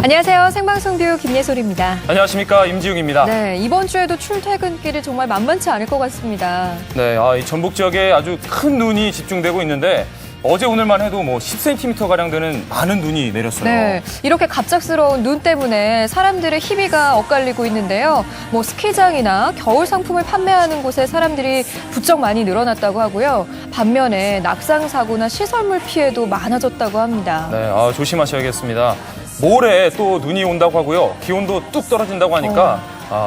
안녕하세요. 생방송 뷰 김예솔입니다. 안녕하십니까, 임지웅입니다. 네, 이번 주에도 출퇴근길이 정말 만만치 않을 것 같습니다. 네, 이 전북 지역에 아주 큰 눈이 집중되고 있는데 어제 오늘만 해도 10cm-가량 되는 많은 눈이 내렸어요. 네, 이렇게 갑작스러운 눈 때문에 사람들의 희비가 엇갈리고 있는데요. 스키장이나 겨울 상품을 판매하는 곳에 사람들이 부쩍 많이 늘어났다고 하고요. 반면에 낙상 사고나 시설물 피해도 많아졌다고 합니다. 네, 조심하셔야겠습니다. 모레 또 눈이 온다고 하고요. 기온도 뚝 떨어진다고 하니까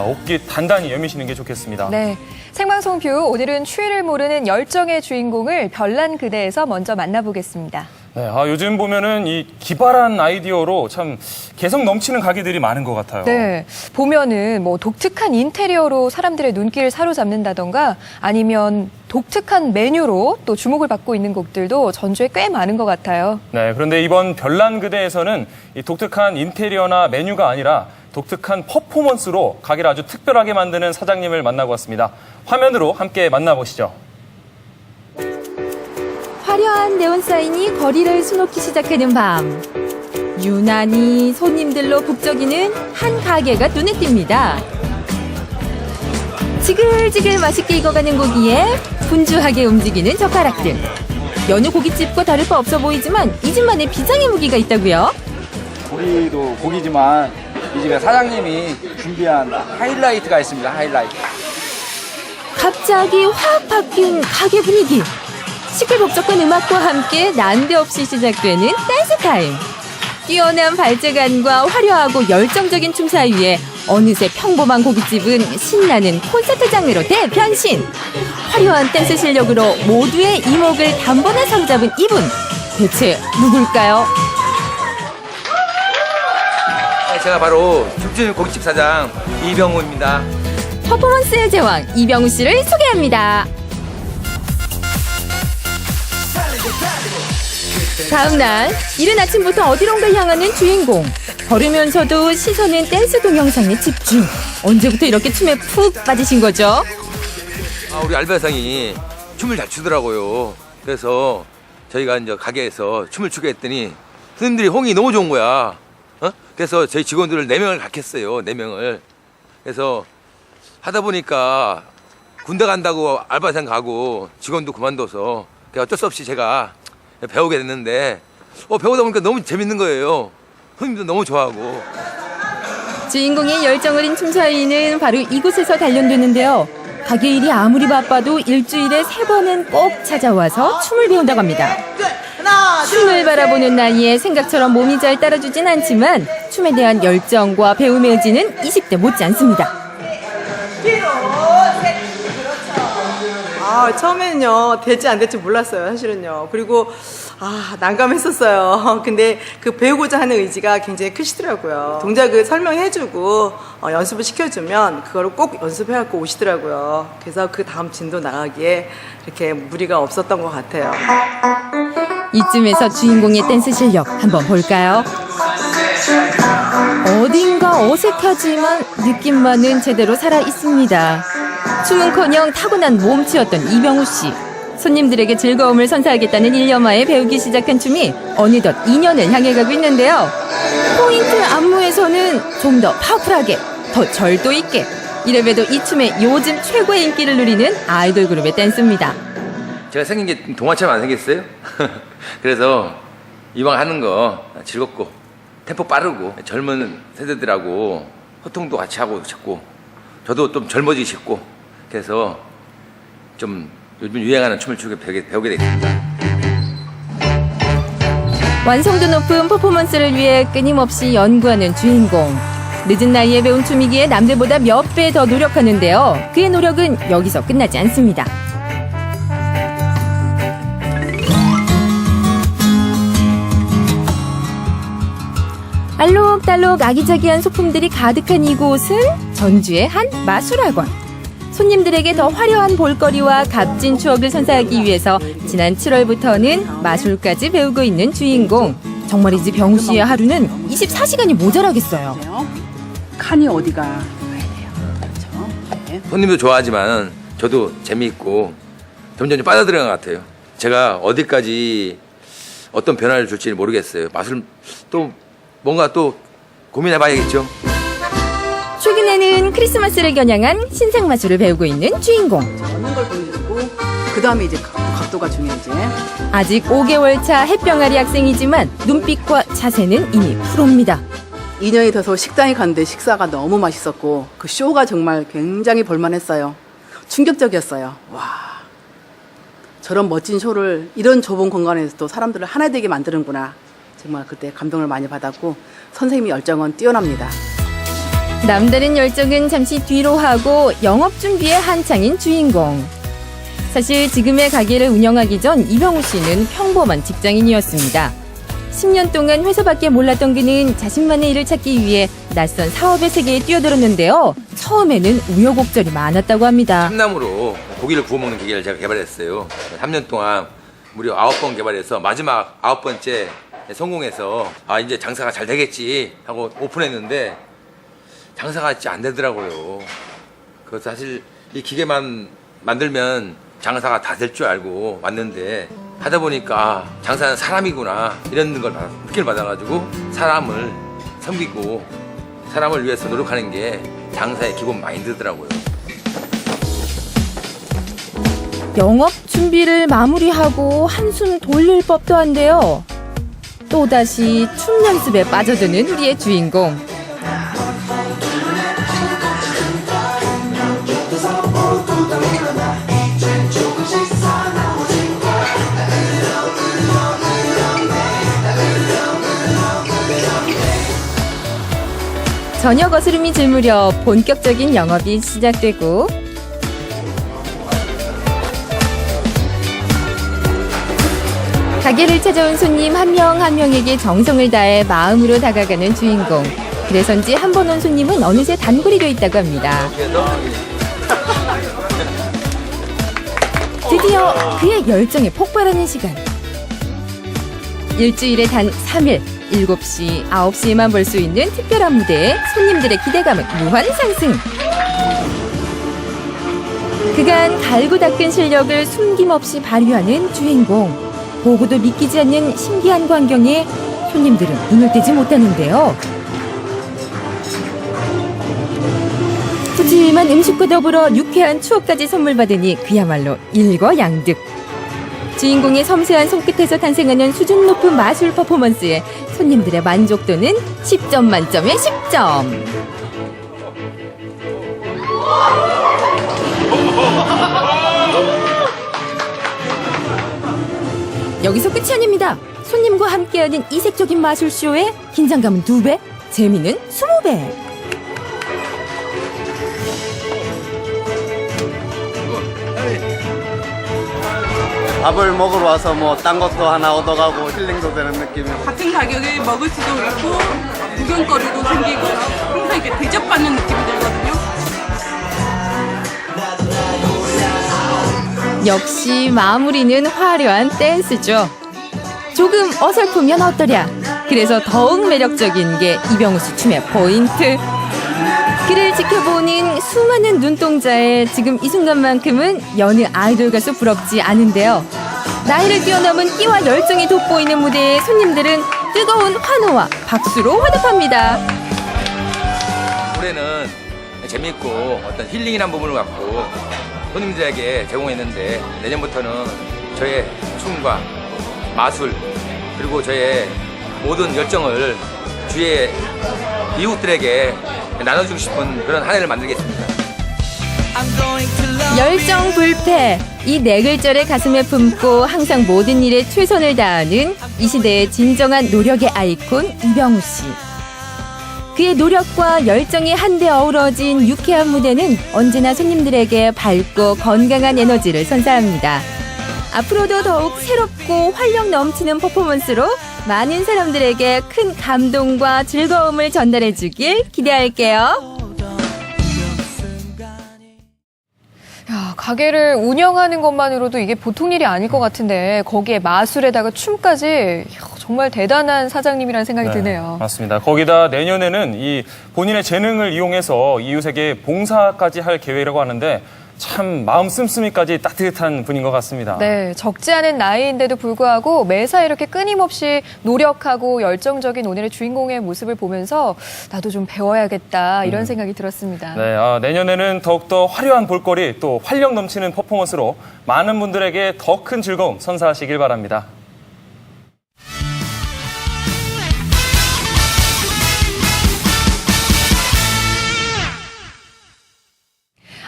옷깃 단단히 여미시는 게 좋겠습니다. 네, 생방송 뷰 오늘은 추위를 모르는 열정의 주인공을 별난 그대에서 먼저 만나보겠습니다. 네, 요즘 보면은 이 기발한 아이디어로 참 개성 넘치는 가게들이 많은 것 같아요. 네, 보면은 독특한 인테리어로 사람들의 눈길을 사로잡는다던가 아니면 독특한 메뉴로 또 주목을 받고 있는 곳들도 전주에 꽤 많은 것 같아요. 네, 그런데 이번 별난 그대에서는 이 독특한 인테리어나 메뉴가 아니라 독특한 퍼포먼스로 가게를 아주 특별하게 만드는 사장님을 만나고 왔습니다. 화면으로 함께 만나보시죠. 화려한 네온사인이 거리를 수놓기 시작하는 밤. 유난히 손님들로 북적이는 한 가게가 눈에 띕니다. 지글지글 맛있게 익어가는 고기에 분주하게 움직이는 젓가락들. 여느 고깃집과 다를 바 없어 보이지만 이 집만의 비장의 무기가 있다고요? 고기도 고기지만 이 집에 사장님이 준비한 하이라이트가 있습니다. 하이라이트. 갑자기 확 바뀐 가게 분위기. 시끌벅적한 음악과 함께 난데없이 시작되는 댄스 타임. 뛰어난 발재간과 화려하고 열정적인 춤 사이에 어느새 평범한 고깃집은 신나는 콘서트 장르로 대변신. 화려한 댄스 실력으로 모두의 이목을 단번에 사로잡은 이분. 대체 누굴까요? 제가 바로 죽진 고깃집 사장 이병우입니다. 퍼포먼스의 제왕 이병우 씨를 소개합니다. 다음 날 이른 아침부터 어디론가 향하는 주인공. 걸으면서도 시선은 댄스 동영상에 집중. 언제부터 이렇게 춤에 푹 빠지신 거죠? 우리 알바상이 춤을 잘 추더라고요. 그래서 저희가 이제 가게에서 춤을 추게 했더니 손님들이 호응이 너무 좋은 거야. 그래서 저희 직원들을 4명을 갖겠어요. 4명을. 그래서 하다 보니까 군대 간다고 알바생 가고 직원도 그만둬서 어쩔 수 없이 제가 배우게 됐는데 배우다 보니까 너무 재밌는 거예요. 손님도 너무 좋아하고. 주인공의 열정 어린 춤 사이는 바로 이곳에서 단련되는데요. 가게 일이 아무리 바빠도 일주일에 3번은 꼭 찾아와서 춤을 배운다고 합니다. 춤을 바라보는 나이에 생각처럼 몸이 잘 따라주진 않지만 춤에 대한 열정과 배움의 의지는 20대 못지 않습니다. 처음에는요, 될지 안 될지 몰랐어요, 사실은요. 그리고, 난감했었어요. 근데 그 배우고자 하는 의지가 굉장히 크시더라고요. 동작을 설명해주고, 연습을 시켜주면 그거를 꼭 연습해갖고 오시더라고요. 그래서 그 다음 진도 나가기에 이렇게 무리가 없었던 것 같아요. 이쯤에서 주인공의 댄스 실력 한번 볼까요? 어딘가 어색하지만 느낌만은 제대로 살아있습니다. 춤은커녕 타고난 몸치였던 이병우 씨. 손님들에게 즐거움을 선사하겠다는 일념하에 배우기 시작한 춤이 어느덧 2년을 향해 가고 있는데요. 포인트 안무에서는 좀 더 파워풀하게, 더 절도 있게. 이래봬도 이 춤의 요즘 최고의 인기를 누리는 아이돌 그룹의 댄스입니다. 제가 생긴 게 동화처럼 안 생겼어요? 그래서 이왕 하는 거 즐겁고 템포 빠르고 젊은 세대들하고 소통도 같이 하고 싶고 저도 좀 젊어지고 싶고 그래서 좀 요즘 유행하는 춤을 배우게 됐습니다. 완성도 높은 퍼포먼스를 위해 끊임없이 연구하는 주인공. 늦은 나이에 배운 춤이기에 남들보다 몇 배 더 노력하는데요. 그의 노력은 여기서 끝나지 않습니다. 알록달록 아기자기한 소품들이 가득한 이곳은 전주의 한 마술학원. 손님들에게 더 화려한 볼거리와 값진 추억을 선사하기 위해서 지난 7월부터는 마술까지 배우고 있는 주인공. 정말이지 병우 씨의 하루는 24시간이 모자라겠어요. 칸이 어디가 가야 돼요. 그렇죠? 네. 손님도 좋아하지만 저도 재미있고 점점 빠져들어간 것 같아요. 제가 어디까지 어떤 변화를 줄지 모르겠어요. 마술 또 뭔가 또 고민해봐야겠죠. 최근에는 크리스마스를 겨냥한 신상 마술을 배우고 있는 주인공. 얻는 걸 보여주고 그 다음에 이제 각도가 중요하지. 아직 5개월 차 햇병아리 학생이지만 눈빛과 자세는 이미 프로입니다. 2년이 돼서 식당에 갔는데 식사가 너무 맛있었고 그 쇼가 정말 굉장히 볼만했어요. 충격적이었어요. 와, 저런 멋진 쇼를 이런 좁은 공간에서 또 사람들을 하나 되게 만드는구나. 정말 그때 감동을 많이 받았고 선생님의 열정은 뛰어납니다. 남다른 열정은 잠시 뒤로 하고 영업 준비에 한창인 주인공. 사실 지금의 가게를 운영하기 전 이병우 씨는 평범한 직장인이었습니다. 10년 동안 회사 밖에 몰랐던 그는 자신만의 일을 찾기 위해 낯선 사업의 세계에 뛰어들었는데요. 처음에는 우여곡절이 많았다고 합니다. 참나무로 고기를 구워 먹는 기계를 제가 개발했어요. 3년 동안 무려 9번 개발해서 마지막 9번째 성공해서 이제 장사가 잘 되겠지 하고 오픈했는데 장사가 안 되더라고요. 그 사실 이 기계만 만들면 장사가 다 될 줄 알고 왔는데 하다 보니까 장사는 사람이구나 이런 걸 느낌을 받아가지고 사람을 섬기고 사람을 위해서 노력하는 게 장사의 기본 마인드더라고요. 영업 준비를 마무리하고 한숨 돌릴 법도 한데요. 또다시 춤 연습에 빠져드는 우리의 주인공. 저녁 어스름이 질 무렵 본격적인 영업이 시작되고 가게를 찾아온 손님 한 명 한 명에게 정성을 다해 마음으로 다가가는 주인공. 그래서인지 한 번 온 손님은 어느새 단골이 돼 있다고 합니다. 드디어 그의 열정에 폭발하는 시간. 일주일에 단 3일 7시, 9시에만 볼 수 있는 특별한 무대에 손님들의 기대감은 무한 상승. 그간 갈고 닦은 실력을 숨김없이 발휘하는 주인공. 보고도 믿기지 않는 신기한 광경에 손님들은 눈을 떼지 못하는데요. 푸짐한 음식과 더불어 유쾌한 추억까지 선물 받으니 그야말로 일거양득. 주인공의 섬세한 손끝에서 탄생하는 수준 높은 마술 퍼포먼스에 손님들의 만족도는 10점 만점에 10점. 여기서 끝이 아닙니다. 손님과 함께하는 이색적인 마술쇼에 긴장감은 2배, 재미는 20배. 밥을 먹으러 와서 뭐 딴 것도 하나 얻어가고 힐링도 되는 느낌이고 같은 가격에 먹을 수도 있고 구경거리도 생기고 항상 이렇게 대접받는 느낌이 들거든요. 역시 마무리는 화려한 댄스죠. 조금 어설프면 어떠랴. 그래서 더욱 매력적인 게 이병우 씨 춤의 포인트. 그를 지켜보는 수많은 눈동자에 지금 이 순간만큼은 여느 아이돌 가수 부럽지 않은데요. 나이를 뛰어넘은 끼와 열정이 돋보이는 무대에 손님들은 뜨거운 환호와 박수로 화답합니다. 올해는 재밌고 어떤 힐링이라는 부분을 갖고 손님들에게 제공했는데 내년부터는 저의 춤과 마술 그리고 저의 모든 열정을 주위의 이웃들에게 나눠주고 싶은 그런 한 해를 만들겠습니다. 열정 불패, 이 네 글자를 가슴에 품고 항상 모든 일에 최선을 다하는 이 시대의 진정한 노력의 아이콘 이병우 씨. 그의 노력과 열정이 한데 어우러진 유쾌한 무대는 언제나 손님들에게 밝고 건강한 에너지를 선사합니다. 앞으로도 더욱 새롭고 활력 넘치는 퍼포먼스로 많은 사람들에게 큰 감동과 즐거움을 전달해 주길 기대할게요. 야, 가게를 운영하는 것만으로도 이게 보통 일이 아닐 것 같은데 거기에 마술에다가 춤까지 정말 대단한 사장님이라는 생각이 드네요. 맞습니다. 거기다 내년에는 이 본인의 재능을 이용해서 이웃에게 봉사까지 할 계획이라고 하는데 참 마음 씀씀이까지 따뜻한 분인 것 같습니다. 네, 적지 않은 나이인데도 불구하고 매사 이렇게 끊임없이 노력하고 열정적인 오늘의 주인공의 모습을 보면서 나도 좀 배워야겠다 이런 생각이 들었습니다. 네, 내년에는 더욱더 화려한 볼거리 또 활력 넘치는 퍼포먼스로 많은 분들에게 더 큰 즐거움 선사하시길 바랍니다.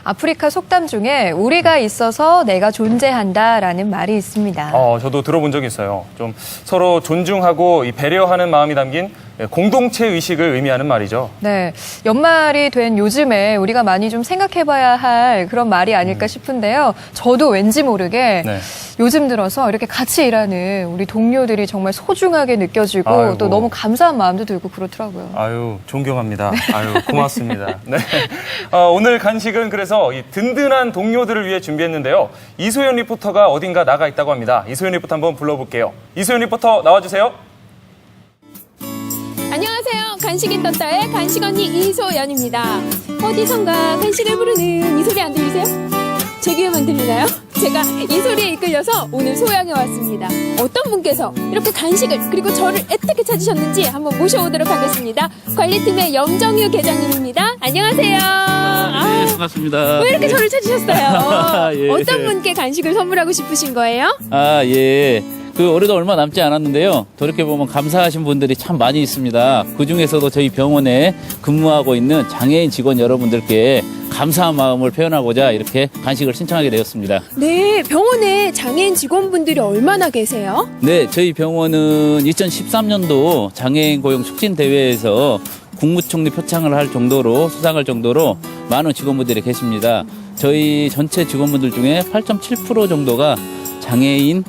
아프리카 속담 중에 우리가 있어서 내가 존재한다라는 말이 있습니다. 저도 들어본 적이 있어요. 좀 서로 존중하고 배려하는 마음이 담긴 공동체 의식을 의미하는 말이죠. 네, 연말이 된 요즘에 우리가 많이 좀 생각해봐야 할 그런 말이 아닐까 싶은데요. 저도 왠지 모르게 네. 요즘 들어서 이렇게 같이 일하는 우리 동료들이 정말 소중하게 느껴지고 아이고. 또 너무 감사한 마음도 들고 그렇더라고요. 아유, 존경합니다. 아유, 고맙습니다. 네. 오늘 간식은 그래서 이 든든한 동료들을 위해 준비했는데요. 이소연 리포터가 어딘가 나가 있다고 합니다. 이소연 리포터 한번 불러볼게요. 이소연 리포터 나와주세요. 안녕하세요. 간식인 떴다의 간식 언니 이소연입니다. 어디선가 간식을 부르는 이 소리 안 들리세요? 제 귀에만 들리나요? 제가 이 소리에 이끌려서 오늘 소양에 왔습니다. 어떤 분께서 이렇게 간식을 그리고 저를 어떻게 찾으셨는지 한번 모셔오도록 하겠습니다. 관리팀의 염정유 계장님입니다. 안녕하세요. 네, 반갑습니다. 왜 이렇게 저를 찾으셨어요? 예. 어떤 분께 간식을 선물하고 싶으신 거예요? 예. 올해도 얼마 남지 않았는데요. 돌이켜보면 감사하신 분들이 참 많이 있습니다. 그 중에서도 저희 병원에 근무하고 있는 장애인 직원 여러분들께 감사한 마음을 표현하고자 이렇게 간식을 신청하게 되었습니다. 네, 병원에 장애인 직원분들이 얼마나 계세요? 네, 저희 병원은 2013년도 장애인 고용 촉진 대회에서 국무총리 표창을 할 정도로 수상할 정도로 많은 직원분들이 계십니다. 저희 전체 직원분들 중에 8.7% 정도가 장애인을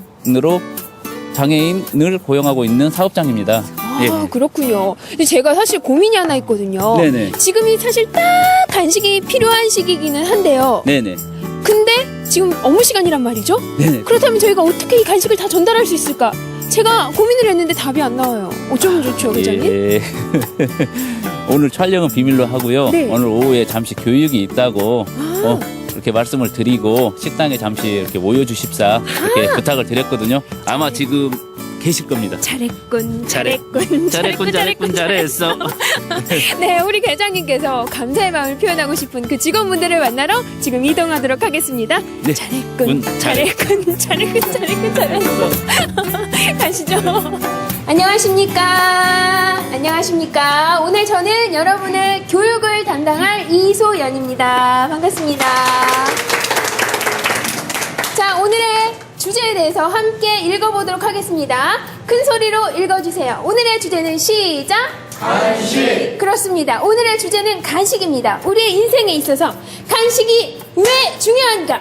고용하고 있는 사업장입니다. 예. 그렇군요. 근데 제가 사실 고민이 하나 있거든요. 네네. 지금이 사실 딱 간식이 필요한 시기이기는 한데요. 네네. 근데 지금 업무 시간이란 말이죠? 네네. 그렇다면 저희가 어떻게 이 간식을 다 전달할 수 있을까? 제가 고민을 했는데 답이 안 나와요. 어쩌면 좋죠, 회장님? 예. 오늘 촬영은 비밀로 하고요. 네. 오늘 오후에 잠시 교육이 있다고 이렇게 말씀을 드리고 식당에 잠시 이렇게 모여주십사 이렇게 부탁을 드렸거든요. 아마 지금 계실 겁니다. 잘했군. 잘했어. 네, 우리 계장님께서 감사의 마음을 표현하고 싶은 그 직원분들을 만나러 지금 이동하도록 하겠습니다. 네. 잘했군. 잘했어. 가시죠. 안녕하십니까. 오늘 저는 여러분의 교육을 담당할 이소연입니다. 반갑습니다. 자, 오늘의 주제에 대해서 함께 읽어보도록 하겠습니다. 큰 소리로 읽어주세요. 오늘의 주제는 시작! 간식! 그렇습니다. 오늘의 주제는 간식입니다. 우리의 인생에 있어서 간식이 왜 중요한가?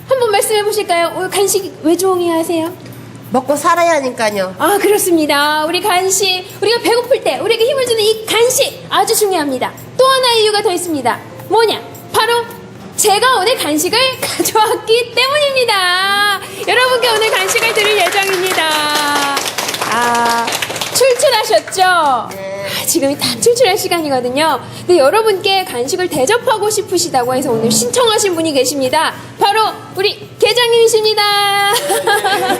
한번 말씀해 보실까요? 오늘 간식 왜 중요하세요? 먹고 살아야 하니까요. 그렇습니다. 우리 간식, 우리가 배고플 때 우리에게 힘을 주는 이 간식 아주 중요합니다. 또 하나의 이유가 더 있습니다. 뭐냐? 바로 제가 오늘 간식을 가져왔기 때문입니다. 여러분께 오늘 간식을 드릴 예정입니다. 출출하셨죠? 네. 지금이 딱 출출할 시간이거든요. 근데 여러분께 간식을 대접하고 싶으시다고 해서 오늘 신청하신 분이 계십니다. 바로 우리 계장님이십니다.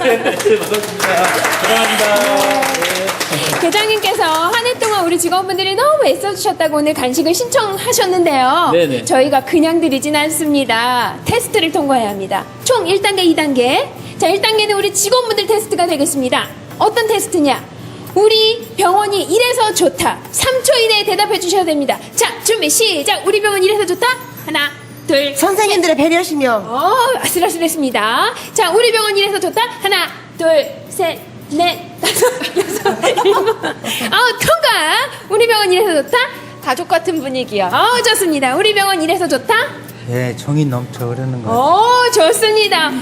네, 반갑습니다. 계장님께서 한 해 동안 우리 직원분들이 너무 애써주셨다고 오늘 간식을 신청하셨는데요. 네네. 저희가 그냥 드리진 않습니다. 테스트를 통과해야 합니다. 총 1단계, 2단계. 자, 1단계는 우리 직원분들 테스트가 되겠습니다. 어떤 테스트냐? 우리 병원이 이래서 좋다. 3초 이내에 대답해 주셔야 됩니다. 자, 준비 시작. 우리 병원 이래서 좋다. 하나, 둘, 선생님들의 배려시며. 아슬아슬했습니다. 자, 우리 병원 이래서 좋다. 하나, 둘, 셋, 넷, 다섯, 여섯, 일곱. 통과. 우리 병원 이래서 좋다. 가족 같은 분위기요. 좋습니다. 우리 병원 이래서 좋다. 네, 정이 넘쳐 흐르는 거. 좋습니다.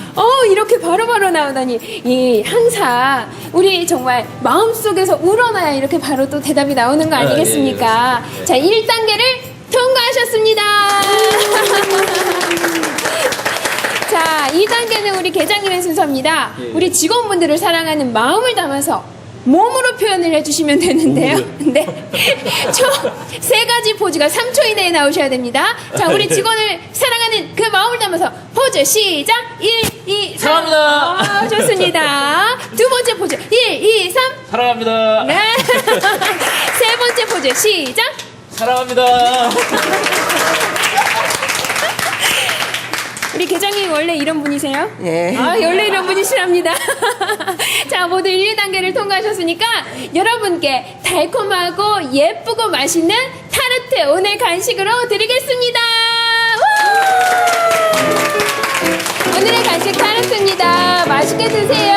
이렇게 바로바로 나오다니. 항상 우리 정말 마음속에서 우러나야 이렇게 바로 또 대답이 나오는 거 아니겠습니까? 예. 자, 1단계를 통과하셨습니다. 자, 2단계는 우리 계장님의 순서입니다. 예. 우리 직원분들을 사랑하는 마음을 담아서 몸으로 표현을 해주시면 되는데요. 네. 총 3가지 포즈가 3초 이내에 나오셔야 됩니다. 자, 우리 직원을 사랑하는 그 마음을 담아서 포즈 시작! 1, 2, 3. 사랑합니다. 좋습니다. 두 번째 포즈 1, 2, 3. 사랑합니다. 네. 세 번째 포즈 시작! 사랑합니다. 우리 계장님 원래 이런 분이세요? 예. 아, 원래 이런 분이시랍니다. 자, 모두 1, 2단계를 통과하셨으니까 여러분께 달콤하고 예쁘고 맛있는 타르트 오늘 간식으로 드리겠습니다. 우! 오늘의 간식 타르트입니다. 맛있게 드세요.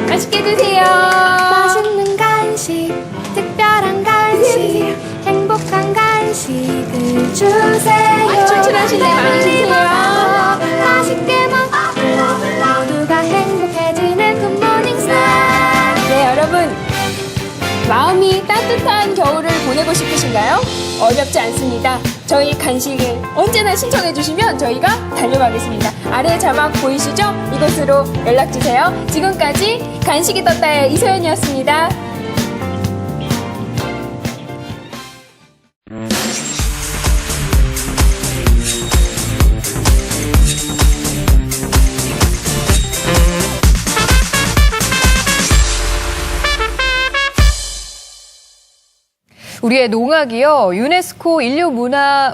맛있게 드세요. 맛있는 간식, 특별한 간식, 행복한 간식을 주세요. 출출하신데 많이 주세요. 맛있게 먹고 모두가 행복해지는 굿모닝 스낵. 네, 여러분. 마음이 따뜻한 겨울을 보내고 싶으신가요? 어렵지 않습니다. 저희 간식을 언제나 신청해 주시면 저희가 달려가겠습니다. 아래 자막 보이시죠? 이곳으로 연락주세요. 지금까지 간식이 떴다의 이소연이었습니다. 우리의 농악이요, 유네스코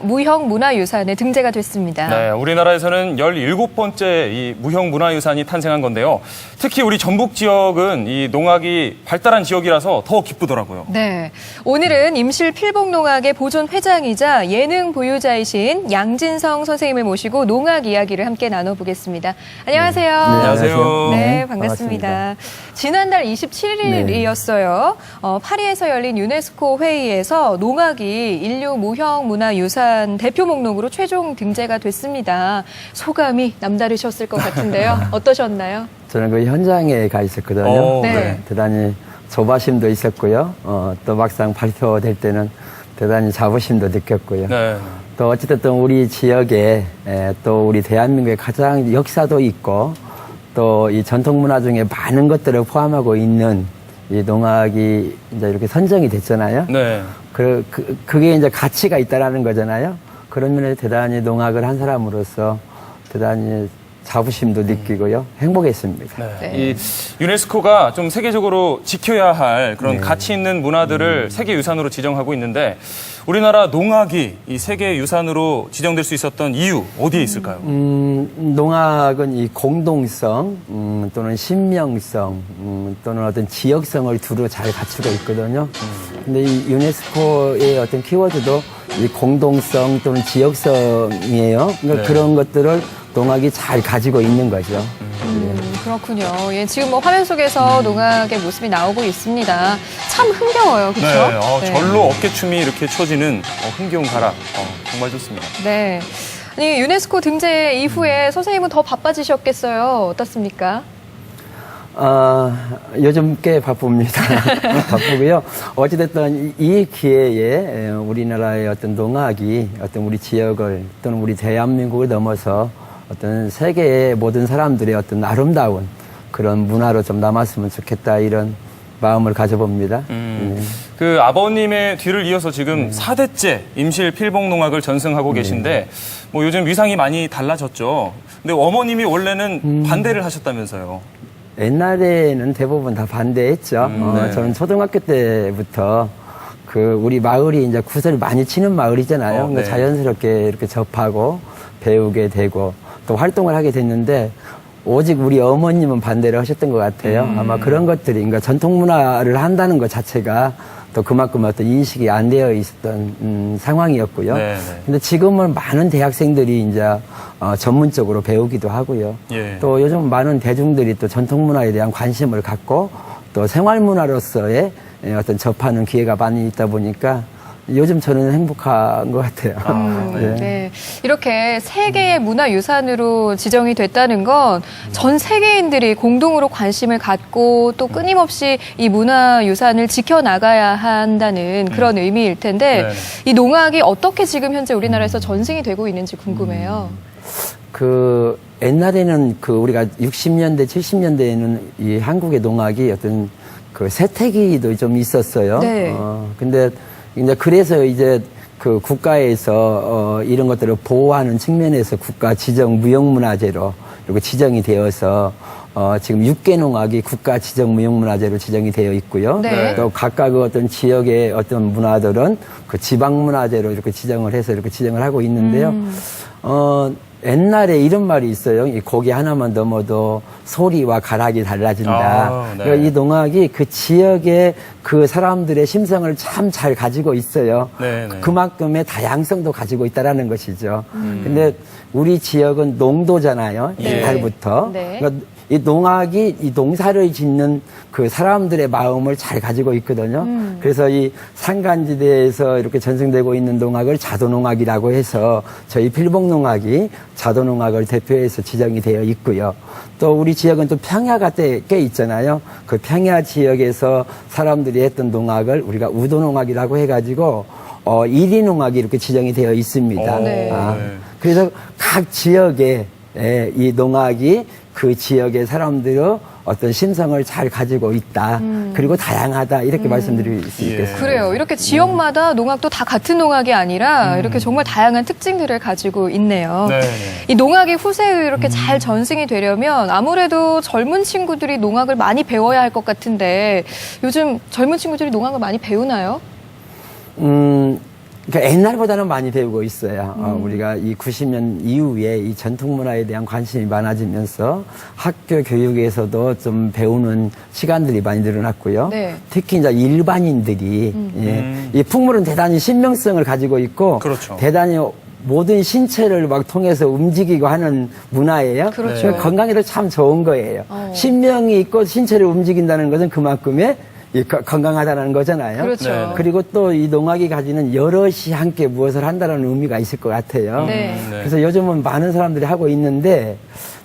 무형 문화유산에 등재가 됐습니다. 네, 우리나라에서는 17번째 이 무형 문화유산이 탄생한 건데요. 특히 우리 전북 지역은 이 농악이 발달한 지역이라서 더 기쁘더라고요. 네, 오늘은 임실 필봉농악의 보존 회장이자 예능 보유자이신 양진성 선생님을 모시고 농악 이야기를 함께 나눠보겠습니다. 안녕하세요. 네, 안녕하세요. 네, 반갑습니다. 지난달 27일이었어요. 파리에서 열린 유네스코 회의에서 농악이 인류 무형 문화유산 대표 목록으로 최종 등재가 됐습니다. 소감이 남다르셨을 것 같은데요. 어떠셨나요? 저는 그 현장에 가 있었거든요. 네. 대단히 조바심도 있었고요. 또 막상 발표될 때는 대단히 자부심도 느꼈고요. 네. 또 어찌됐든 우리 지역에 또 우리 대한민국의 가장 역사도 있고 또 이 전통 문화 중에 많은 것들을 포함하고 있는 이 농악이 이제 이렇게 선정이 됐잖아요. 네. 그게 이제 가치가 있다라는 거잖아요. 그런 면에서 대단히 농악을 한 사람으로서 대단히 자부심도 느끼고요. 행복했습니다. 네. 이 유네스코가 좀 세계적으로 지켜야 할 그런 가치 있는 문화들을 세계유산으로 지정하고 있는데 우리나라 농악이 이 세계유산으로 지정될 수 있었던 이유 어디에 있을까요? 농악은 이 공동성 또는 신명성 또는 어떤 지역성을 두루 잘 갖추고 있거든요. 근데 이 유네스코의 어떤 키워드도 이 공동성 또는 지역성이에요. 그러니까 네. 그런 것들을 농악이 잘 가지고 있는 거죠. 그렇군요. 예, 지금 뭐 화면 속에서 농악의 모습이 나오고 있습니다. 참 흥겨워요. 그렇죠? 네. 절로 어깨춤이 이렇게 춰지는 흥겨운 가락. 정말 좋습니다. 네. 아니, 유네스코 등재 이후에 선생님은 더 바빠지셨겠어요. 어떻습니까? 요즘 꽤 바쁩니다. 바쁘고요. 어찌됐든 이 기회에 우리나라의 어떤 농악이 어떤 우리 지역을 또는 우리 대한민국을 넘어서 어떤 세계의 모든 사람들의 어떤 아름다운 그런 문화로 좀 남았으면 좋겠다 이런 마음을 가져봅니다. 그 아버님의 뒤를 이어서 지금 4대째 임실 필봉농악을 전승하고 계신데 뭐 요즘 위상이 많이 달라졌죠. 근데 어머님이 원래는 반대를 하셨다면서요. 옛날에는 대부분 다 반대했죠. 네. 저는 초등학교 때부터 그 우리 마을이 이제 구슬을 많이 치는 마을이잖아요. 그러니까 네. 자연스럽게 이렇게 접하고 배우게 되고 또 활동을 하게 됐는데 오직 우리 어머님은 반대를 하셨던 것 같아요. 아마 그런 것들이 그러니까 전통 문화를 한다는 것 자체가 또 그만큼 어떤 인식이 안 되어 있었던 상황이었고요. 네, 네. 근데 지금은 많은 대학생들이 이제 전문적으로 배우기도 하고요. 예. 또 요즘 많은 대중들이 또 전통 문화에 대한 관심을 갖고 또 생활 문화로서의 어떤 접하는 기회가 많이 있다 보니까 요즘 저는 행복한 것 같아요. 네. 이렇게 세계의 문화유산으로 지정이 됐다는 건 전 세계인들이 공동으로 관심을 갖고 또 끊임없이 이 문화유산을 지켜나가야 한다는 그런 의미일 텐데 네. 이 농악이 어떻게 지금 현재 우리나라에서 전승이 되고 있는지 궁금해요. 그 옛날에는 그 우리가 60년대, 70년대에는 이 한국의 농악이 어떤 그 세태기도 좀 있었어요. 네. 근데 이제 그래서 이제 그 국가에서 이런 것들을 보호하는 측면에서 국가 지정 무형문화재로 이렇게 지정이 되어서 지금 6개 농악이 국가 지정 무형문화재로 지정이 되어 있고요. 네. 또 각각 어떤 지역의 어떤 문화들은 그 지방문화재로 이렇게 지정을 해서 이렇게 지정을 하고 있는데요. 옛날에 이런 말이 있어요. 이 고기 하나만 넘어도 소리와 가락이 달라진다. 네. 그러니까 이 농악이 그 지역의 그 사람들의 심성을 참 잘 가지고 있어요. 네, 네. 그만큼의 다양성도 가지고 있다라는 것이죠. 근데 우리 지역은 농도잖아요. 네. 옛날부터. 네. 그러니까 이 농악이 이 농사를 짓는 그 사람들의 마음을 잘 가지고 있거든요. 그래서 이 산간지대에서 이렇게 전승되고 있는 농악을 자도농악이라고 해서 저희 필봉농악이 자도농악을 대표해서 지정이 되어 있고요. 또 우리 지역은 또 평야가 꽤 있잖아요. 그 평야 지역에서 사람들이 했던 농악을 우리가 우도농악이라고 해가지고 1위 농악이 이렇게 지정이 되어 있습니다. 네. 그래서 각 지역에 이 농악이 그 지역의 사람들의 어떤 심성을 잘 가지고 있다. 그리고 다양하다. 이렇게 말씀드릴 수 있겠습니다. 그래요. 이렇게 지역마다 농악도 다 같은 농악이 아니라 이렇게 정말 다양한 특징들을 가지고 있네요. 네. 이 농악이 후세에 이렇게 잘 전승이 되려면 아무래도 젊은 친구들이 농악을 많이 배워야 할 것 같은데 요즘 젊은 친구들이 농악을 많이 배우나요? 그러니까 옛날보다는 많이 배우고 있어요. 우리가 이 90년 이후에 이 전통 문화에 대한 관심이 많아지면서 학교 교육에서도 좀 배우는 시간들이 많이 늘어났고요. 네. 특히 이제 일반인들이 이 풍물은 대단히 신명성을 가지고 있고 그렇죠. 대단히 모든 신체를 막 통해서 움직이고 하는 문화예요. 그렇죠. 그러니까 건강에도 참 좋은 거예요. 신명이 있고 신체를 움직인다는 것은 그만큼의 건강하다는 거잖아요. 그렇죠. 네. 그리고 또 이 농악이 가지는 여럿이 함께 무엇을 한다는 의미가 있을 것 같아요. 네. 그래서 요즘은 많은 사람들이 하고 있는데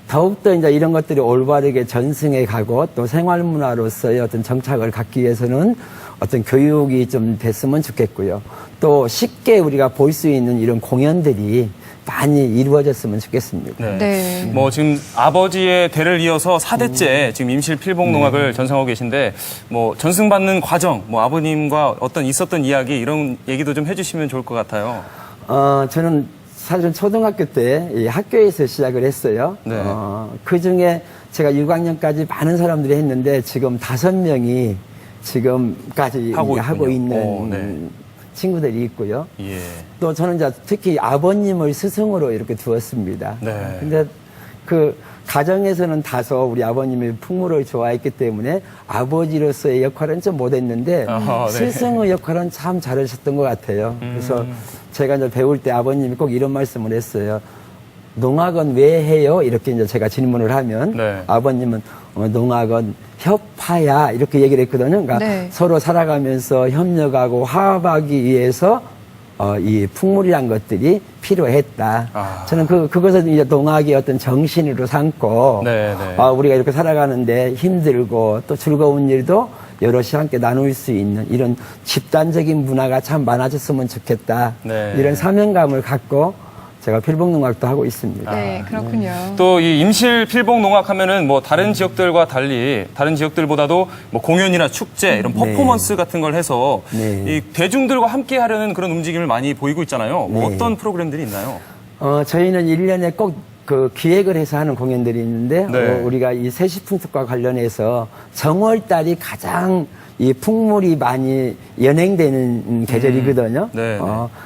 더욱더 이제 이런 것들이 올바르게 전승해 가고 또 생활문화로서의 어떤 정착을 갖기 위해서는 어떤 교육이 좀 됐으면 좋겠고요. 또 쉽게 우리가 볼 수 있는 이런 공연들이 많이 이루어졌으면 좋겠습니다. 네. 네. 뭐 지금 아버지의 대를 이어서 4대째 지금 임실 필봉농악을 전승하고 계신데 뭐 전승받는 과정, 뭐 아버님과 어떤 있었던 이야기 이런 얘기도 좀 해주시면 좋을 것 같아요. 저는 사실은 초등학교 때 이 학교에서 시작을 했어요. 네. 그 중에 제가 6학년까지 많은 사람들이 했는데 지금 5명이 지금까지 하고 있는 네. 친구들이 있고요. 예. 또 저는 이제 특히 아버님을 스승으로 이렇게 두었습니다. 네. 근데 그 가정에서는 다소 우리 아버님이 풍물을 좋아했기 때문에 아버지로서의 역할은 좀 못했는데 네. 스승의 역할은 참 잘하셨던 것 같아요. 그래서 제가 이제 배울 때 아버님이 꼭 이런 말씀을 했어요. 농악은 왜 해요? 이렇게 이제 제가 질문을 하면 네. 아버님은 농악은 협화야 이렇게 얘기를 했거든요. 그러니까 네. 서로 살아가면서 협력하고 화합하기 위해서 이 풍물이란 것들이 필요했다. 저는 그것을 이제 농악의 어떤 정신으로 삼고 네, 네. 우리가 이렇게 살아가는데 힘들고 또 즐거운 일도 여럿이 함께 나눌 수 있는 이런 집단적인 문화가 참 많아졌으면 좋겠다. 네. 이런 사명감을 갖고 제가 필봉농악도 하고 있습니다. 네, 그렇군요. 또 이 임실 필봉농악 하면은 뭐 다른 지역들과 달리 다른 지역들보다도 뭐 공연이나 축제 이런 퍼포먼스 같은 걸 해서 이 대중들과 함께 하려는 그런 움직임을 많이 보이고 있잖아요. 뭐 어떤 프로그램들이 있나요? 저희는 1년에 꼭 그 기획을 해서 하는 공연들이 있는데 네. 우리가 이 세시풍습과 관련해서 정월달이 가장 이 풍물이 많이 연행되는 계절이거든요. 네, 네.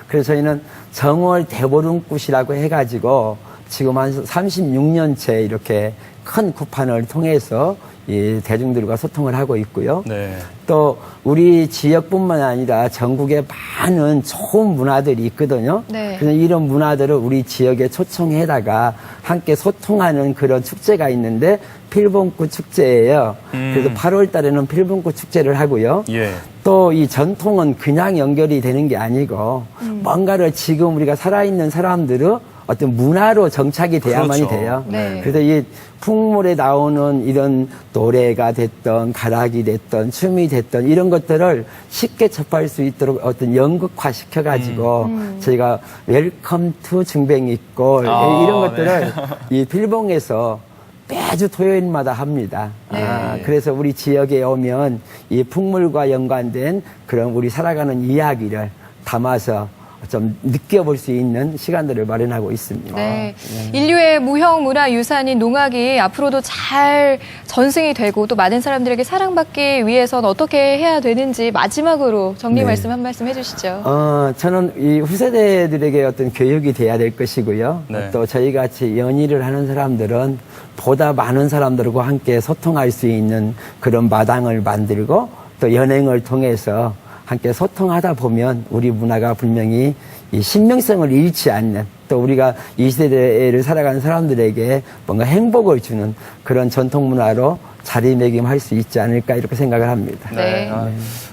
그래서 저희는 정월 대보름꽃이라고 해가지고 지금 한 36년째 이렇게 큰 구판을 통해서 이 대중들과 소통을 하고 있고요. 네. 또 우리 지역뿐만 아니라 전국에 많은 좋은 문화들이 있거든요. 네. 그래서 이런 문화들을 우리 지역에 초청해다가 함께 소통하는 그런 축제가 있는데 필봉꽃 축제예요. 그래서 8월 달에는 필봉꽃 축제를 하고요. 예. 또 이 전통은 그냥 연결이 되는 게 아니고 뭔가를 지금 우리가 살아있는 사람들은 어떤 문화로 정착이 돼야만이 그렇죠. 돼요. 네. 그래서 이 풍물에 나오는 이런 노래가 됐던 가락이 됐던 춤이 됐던 이런 것들을 쉽게 접할 수 있도록 어떤 연극화 시켜가지고 저희가 웰컴 투 중뱅이골 이런 것들을 이 필봉에서 매주 토요일마다 합니다. 네. 그래서 우리 지역에 오면 이 풍물과 연관된 그런 우리 살아가는 이야기를 담아서 좀 느껴볼 수 있는 시간들을 마련하고 있습니다. 네. 인류의 무형문화유산인 농악이 앞으로도 잘 전승이 되고 또 많은 사람들에게 사랑받기 위해서는 어떻게 해야 되는지 마지막으로 정리 네. 말씀 한 말씀 해주시죠. 저는 이 후세대들에게 어떤 교육이 돼야 될 것이고요. 네. 또 저희 같이 연희를 하는 사람들은 보다 많은 사람들과 함께 소통할 수 있는 그런 마당을 만들고 또 연행을 통해서 함께 소통하다 보면 우리 문화가 분명히 이 신명성을 잃지 않는 또 우리가 이 시대를 살아가는 사람들에게 뭔가 행복을 주는 그런 전통 문화로 자리매김할 수 있지 않을까 이렇게 생각을 합니다. 네.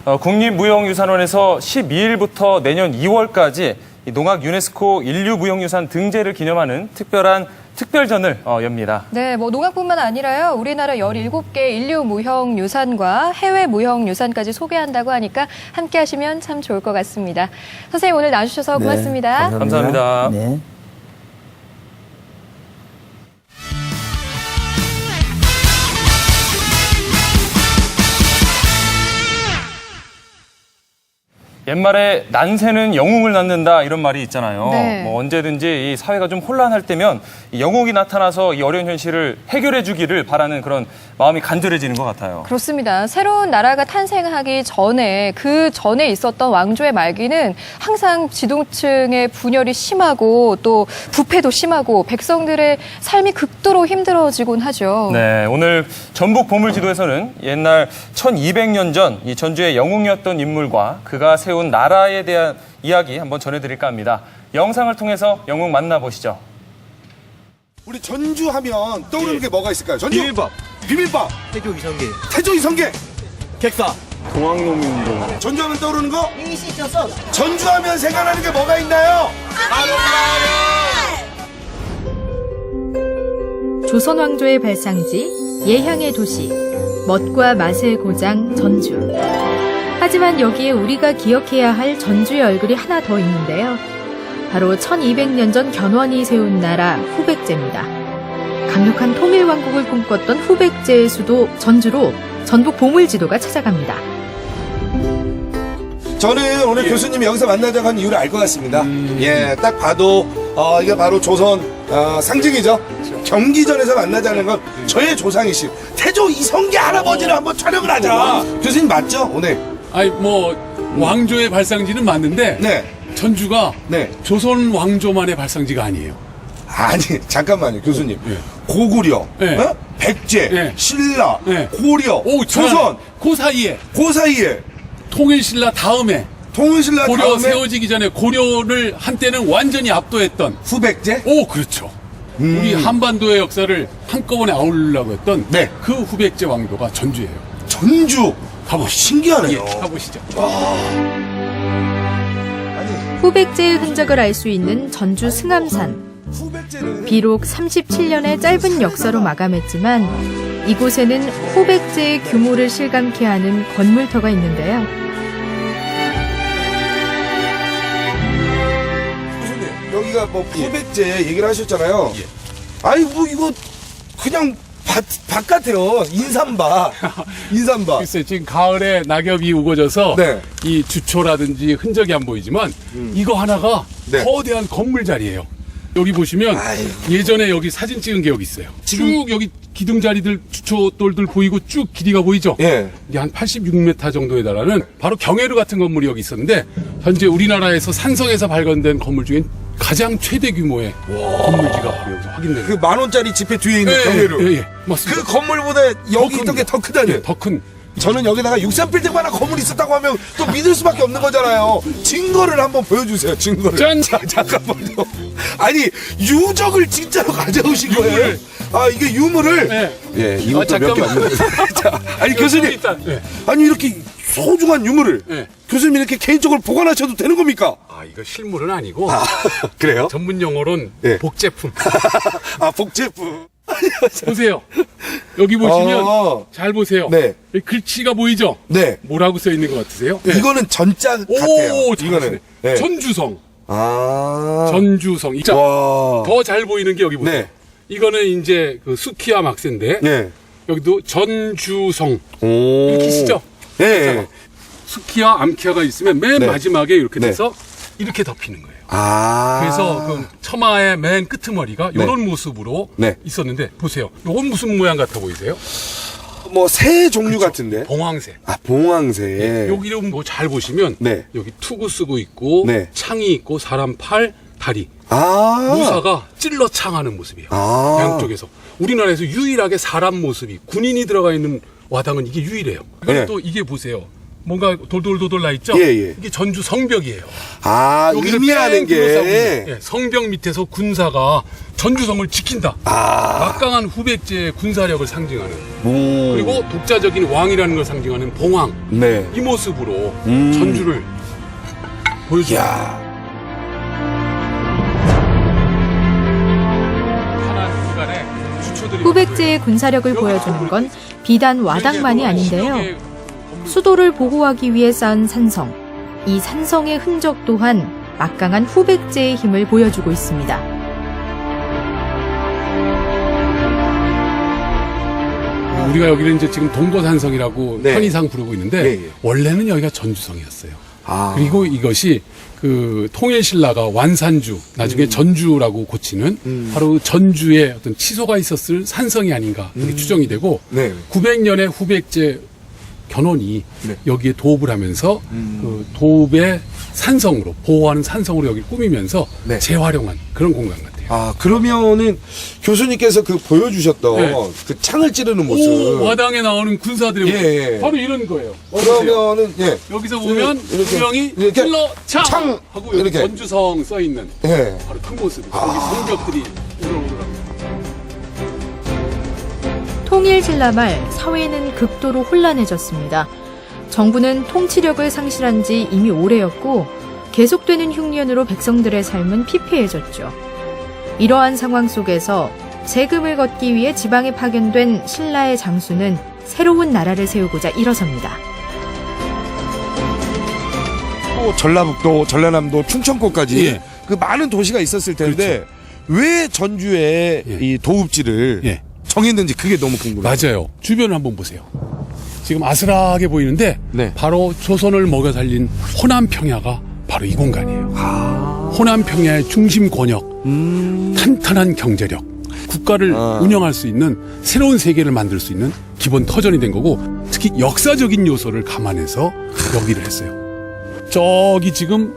국립무형유산원에서 12일부터 내년 2월까지 이 농악 유네스코 인류무형유산 등재를 기념하는 특별전을 엽니다. 네, 뭐 농악뿐만 아니라요. 우리나라 17개 인류 무형유산과 해외 무형유산까지 소개한다고 하니까 함께 하시면 참 좋을 것 같습니다. 선생님 오늘 나와주셔서 고맙습니다. 네, 감사합니다. 네. 옛말에 난세는 영웅을 낳는다 이런 말이 있잖아요. 네. 뭐 언제든지 이 사회가 좀 혼란할 때면 이 영웅이 나타나서 이 어려운 현실을 해결해 주기를 바라는 그런 마음이 간절해지는 것 같아요. 그렇습니다. 새로운 나라가 탄생하기 전에 그 전에 있었던 왕조의 말기는 항상 지도층의 분열이 심하고 또 부패도 심하고 백성들의 삶이 극도로 힘들어지곤 하죠. 네, 오늘 전북 보물지도에서는 옛날 1200년 전 이 전주의 영웅이었던 인물과 그가 세운 나라에 대한 이야기 한번 전해드릴까 합니다. 영상을 통해서 영웅 만나보시죠. 우리 전주 하면 떠오르는 게 뭐가 있을까요? 전주 비빔밥 태조 이성계 객사 동학농민운동 전주하면 떠오르는 거? 전주하면 생각나는 게 뭐가 있나요? 조선 왕조의 발상지, 예향의 도시, 멋과 맛의 고장 전주. 하지만 여기에 우리가 기억해야 할 전주의 얼굴이 하나 더 있는데요. 바로 1200년 전 견훤이 세운 나라 후백제입니다. 강력한 통일왕국을 꿈꿨던 후백제의 수도 전주로 전북 보물지도가 찾아갑니다. 저는 오늘 교수님이 여기서 만나자고 한 이유를 알 것 같습니다. 예, 딱 봐도 이게 바로 조선 상징이죠. 경기전에서 만나자는 건 저의 조상이신 태조 이성계 할아버지를 한번 촬영을 하자. 교수님 맞죠? 오늘. 아니 뭐 왕조의 발상지는 맞는데 네. 전주가 네. 조선 왕조만의 발상지가 아니에요. 아니 잠깐만요 교수님. 예. 고구려, 예. 어? 백제, 예. 신라, 예. 고려, 조선 그 사이에 통일신라 다음에 고려 다음에 세워지기 전에 고려를 한때는 완전히 압도했던 후백제? 오 그렇죠. 우리 한반도의 역사를 한꺼번에 아우르려고 했던 네. 그 후백제 왕조가 전주예요. 전주. 가보시죠. 신기하네요. 예, 가보시죠. 후백제의 흔적을 알 수 있는 전주 승암산. 비록 37년의 짧은 역사로 마감했지만 이곳에는 후백제의 규모를 실감케 하는 건물터가 있는데요. 교수님 여기가 뭐 후백제 얘기를 하셨잖아요. 아니 뭐 이거 그냥 밭 같아요. 인삼밭. 글쎄 지금 가을에 낙엽이 우거져서 네. 이 주초라든지 흔적이 안 보이지만 이거 하나가 네. 거대한 건물 자리예요. 여기 보시면 예전에 여기 사진 찍은 게 여기 있어요. 쭉 여기 기둥자리들 주초돌들 보이고 쭉 길이가 보이죠? 예. 이게 한 86m 정도에 달하는 바로 경회루 같은 건물이 여기 있었는데 현재 우리나라에서 산성에서 발견된 건물 중엔 가장 최대 규모의 건물지가 바로 여기서 확인돼요. 그 10,000원짜리 지폐 뒤에 있는 예, 경회로. 예, 맞습니다. 그 건물보다 여기 있던 게 더 크다니. 예, 더 큰. 저는 여기다가 63빌딩 하나 건물이 있었다고 하면 또 믿을 수밖에 없는 거잖아요. 증거를 한번 보여주세요. 증거를. 짠! 자, 잠깐만요. 아니 유적을 진짜로 가져오신 거예요. 아 이게 유물을. 네. 예, 이것도 잠깐만. 몇 개 없는. 자, 아니 교수님. 일단, 네. 아니 이렇게 소중한 유물을 네. 교수님 이렇게 개인적으로 보관하셔도 되는 겁니까? 아 이거 실물은 아니고 그래요? 전문 용어로는 예. 복제품. 아 복제품. 보세요. 여기 보시면 잘 보세요. 네. 여기 글씨가 보이죠? 네. 뭐라고 써 있는 것 같으세요? 이거는 전자 같아요. 오, 이거는. 네. 전주성. 아. 전주성. 자, 와. 더 잘 보이는 게 여기 보세요. 네. 이거는 이제 그 수키와 막세인데 예. 여기도 전주성 오. 이렇게 쓰죠? 예. 수키와 암키아가 있으면 맨 네. 마지막에 이렇게 네. 돼서 이렇게 덮이는 거예요. 아. 그래서 그 처마의 맨 끄트머리가 네. 이런 모습으로 네. 있었는데 보세요. 이건 무슨 모양 같아 보이세요? 뭐 새 종류 같은데. 봉황새. 아, 봉황새. 여기를 뭐 잘 보시면 네. 여기 투구 쓰고 있고 네. 창이 있고 사람 팔, 다리. 아. 무사가 찔러 창하는 모습이에요. 아. 양쪽에서. 우리나라에서 유일하게 사람 모습이 군인이 들어가 있는 와당은 이게 유일해요. 그리고 네. 또 이게 보세요. 뭔가 돌돌돌돌 나 있죠? 예, 예. 이게 전주 성벽이에요. 아, 여기를 의미하는 뺑 둘러싸고 게. 있는, 예, 성벽 밑에서 군사가 전주성을 지킨다. 아. 막강한 후백제의 군사력을 상징하는. 오. 그리고 독자적인 왕이라는 걸 상징하는 봉황. 네. 이 모습으로 전주를 보여줍니다. 후백제의 군사력을 보여주는 건 비단 와당만이 아닌데요. 수도를 보호하기 위해 쌓은 산성. 이 산성의 흔적 또한 막강한 후백제의 힘을 보여주고 있습니다. 우리가 여기를 이제 지금 동고산성이라고 네. 편의상 부르고 있는데 예, 예. 원래는 여기가 전주성이었어요. 아. 그리고 이것이 그 통일신라가 완산주 나중에 전주라고 고치는 바로 전주에 어떤 치소가 있었을 산성이 아닌가 이렇게 추정이 되고 네. 900년의 후백제 견훤이 네. 여기에 도읍을 하면서 그 도읍의 산성으로 보호하는 산성으로 여기를 꾸미면서 네. 재활용한 그런 공간 같아요. 아, 그러면은 교수님께서 그 보여주셨던 네. 그 창을 찌르는 모습. 오, 와당에 나오는 군사들의 예, 모습. 예. 바로 이런 거예요. 그러면은, 예. 여기서 보면 이렇게, 분명히 이렇게 찔러 창! 창! 하고 여기 이렇게. 전주성 써 있는 예. 바로 그 모습. 여기 성벽들이 오르락오르락. 통일신라 말 사회는 극도로 혼란해졌습니다. 정부는 통치력을 상실한 지 이미 오래였고 계속되는 흉년으로 백성들의 삶은 피폐해졌죠. 이러한 상황 속에서 세금을 걷기 위해 지방에 파견된 신라의 장수는 새로운 나라를 세우고자 일어섭니다. 또 전라북도, 전라남도, 충청권까지 예. 그 많은 도시가 있었을 텐데 왜 전주에 예. 이 도읍지를 예. 정했는지 그게 너무 궁금해요. 맞아요. 주변을 한번 보세요. 지금 아슬하게 보이는데 네. 바로 조선을 먹여 살린 호남평야가 바로 이 공간이에요. 호남평야의 중심 권역, 탄탄한 경제력, 국가를 운영할 수 있는 새로운 세계를 만들 수 있는 기본 터전이 된 거고 특히 역사적인 요소를 감안해서 여기를 했어요. 저기 지금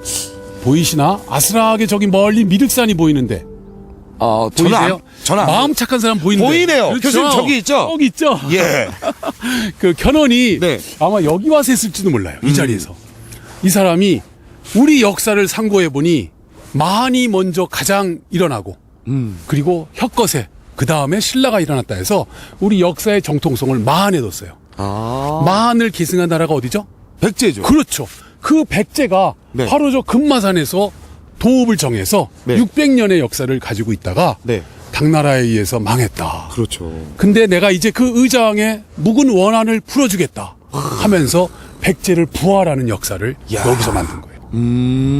보이시나? 아슬하게 저기 멀리 미륵산이 보이는데 보이세요? 저는 마음 착한 사람 보이는데 보이네요. 그렇죠? 교수님 저기 있죠? 저기 있죠? 예. 그 견훤이 네. 아마 여기 와서 했을지도 몰라요. 이 자리에서. 이 사람이 우리 역사를 상고해 보니 마한이 먼저 가장 일어나고 그리고 혁거세 그 다음에 신라가 일어났다 해서 우리 역사의 정통성을 마한에 뒀어요. 마한을 계승한 나라가 어디죠? 백제죠. 그렇죠. 그 백제가 네. 바로 저 금마산에서 도읍을 정해서 네. 600년의 역사를 가지고 있다가 네. 당나라에 의해서 망했다. 그렇죠. 근데 내가 이제 그 의장의 묵은 원한을 풀어주겠다 하면서 백제를 부활하는 역사를 여기서 만든 거예요.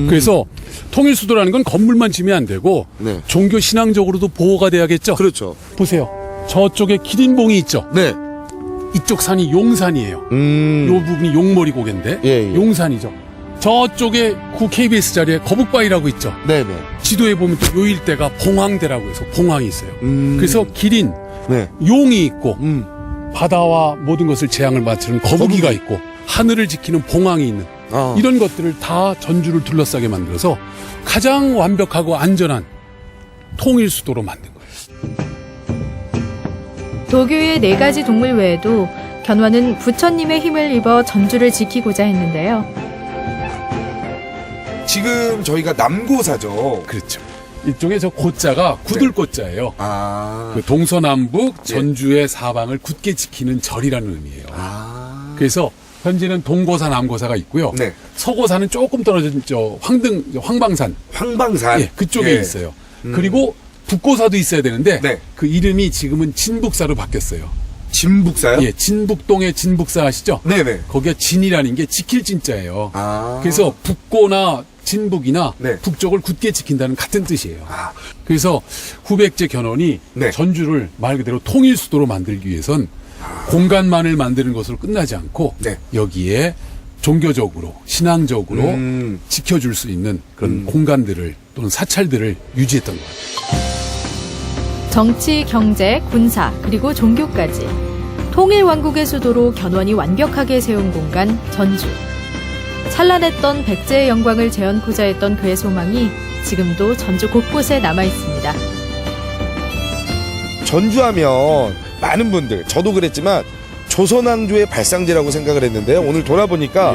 그래서 통일수도라는 건 건물만 지면 안 되고 네. 종교 신앙적으로도 보호가 돼야겠죠. 그렇죠. 보세요. 저쪽에 기린봉이 있죠. 네. 이쪽 산이 용산이에요. 요 부분이 용머리 고개인데 예, 예. 용산이죠. 저쪽에 구 KBS 자리에 거북바위라고 있죠. 네네. 지도에 보면 또 요 일대가 봉황대라고 해서 봉황이 있어요. 그래서 기린, 네. 용이 있고 바다와 모든 것을 재앙을 맞추는 거북이가 있고 하늘을 지키는 봉황이 있는 이런 것들을 다 전주를 둘러싸게 만들어서 가장 완벽하고 안전한 통일 수도로 만든 거예요. 도교의 4가지 동물 외에도 견훤은 부처님의 힘을 입어 전주를 지키고자 했는데요. 지금 저희가 남고사죠. 그렇죠. 이쪽에 저 고자가 구들고자예요. 아. 그 동서남북 전주의 사방을 굳게 지키는 절이라는 의미예요. 그래서 현재는 동고사, 남고사가 있고요. 네. 서고사는 조금 떨어진 저 황방산. 황방산. 예, 그쪽에 예. 있어요. 그리고 북고사도 있어야 되는데 네. 그 이름이 지금은 진북사로 바뀌었어요. 진북사요? 예, 진북동의 진북사 아시죠? 네네. 거기에 진이라는 게 지킬 진자예요. 아. 그래서 북고나 진북이나 네. 북쪽을 굳게 지킨다는 같은 뜻이에요. 그래서 후백제 견훤이 네. 전주를 말 그대로 통일 수도로 만들기 위해선 공간만을 만드는 것으로 끝나지 않고 네. 여기에 종교적으로 신앙적으로 지켜줄 수 있는 그런 공간들을 또는 사찰들을 유지했던 것 같아요. 정치, 경제, 군사, 그리고 종교까지 통일왕국의 수도로 견훤이 완벽하게 세운 공간 전주. 찬란했던 백제의 영광을 재현코자 했던 그의 소망이 지금도 전주 곳곳에 남아있습니다. 전주하면 많은 분들, 저도 그랬지만 조선왕조의 발상지라고 생각을 했는데요. 오늘 돌아보니까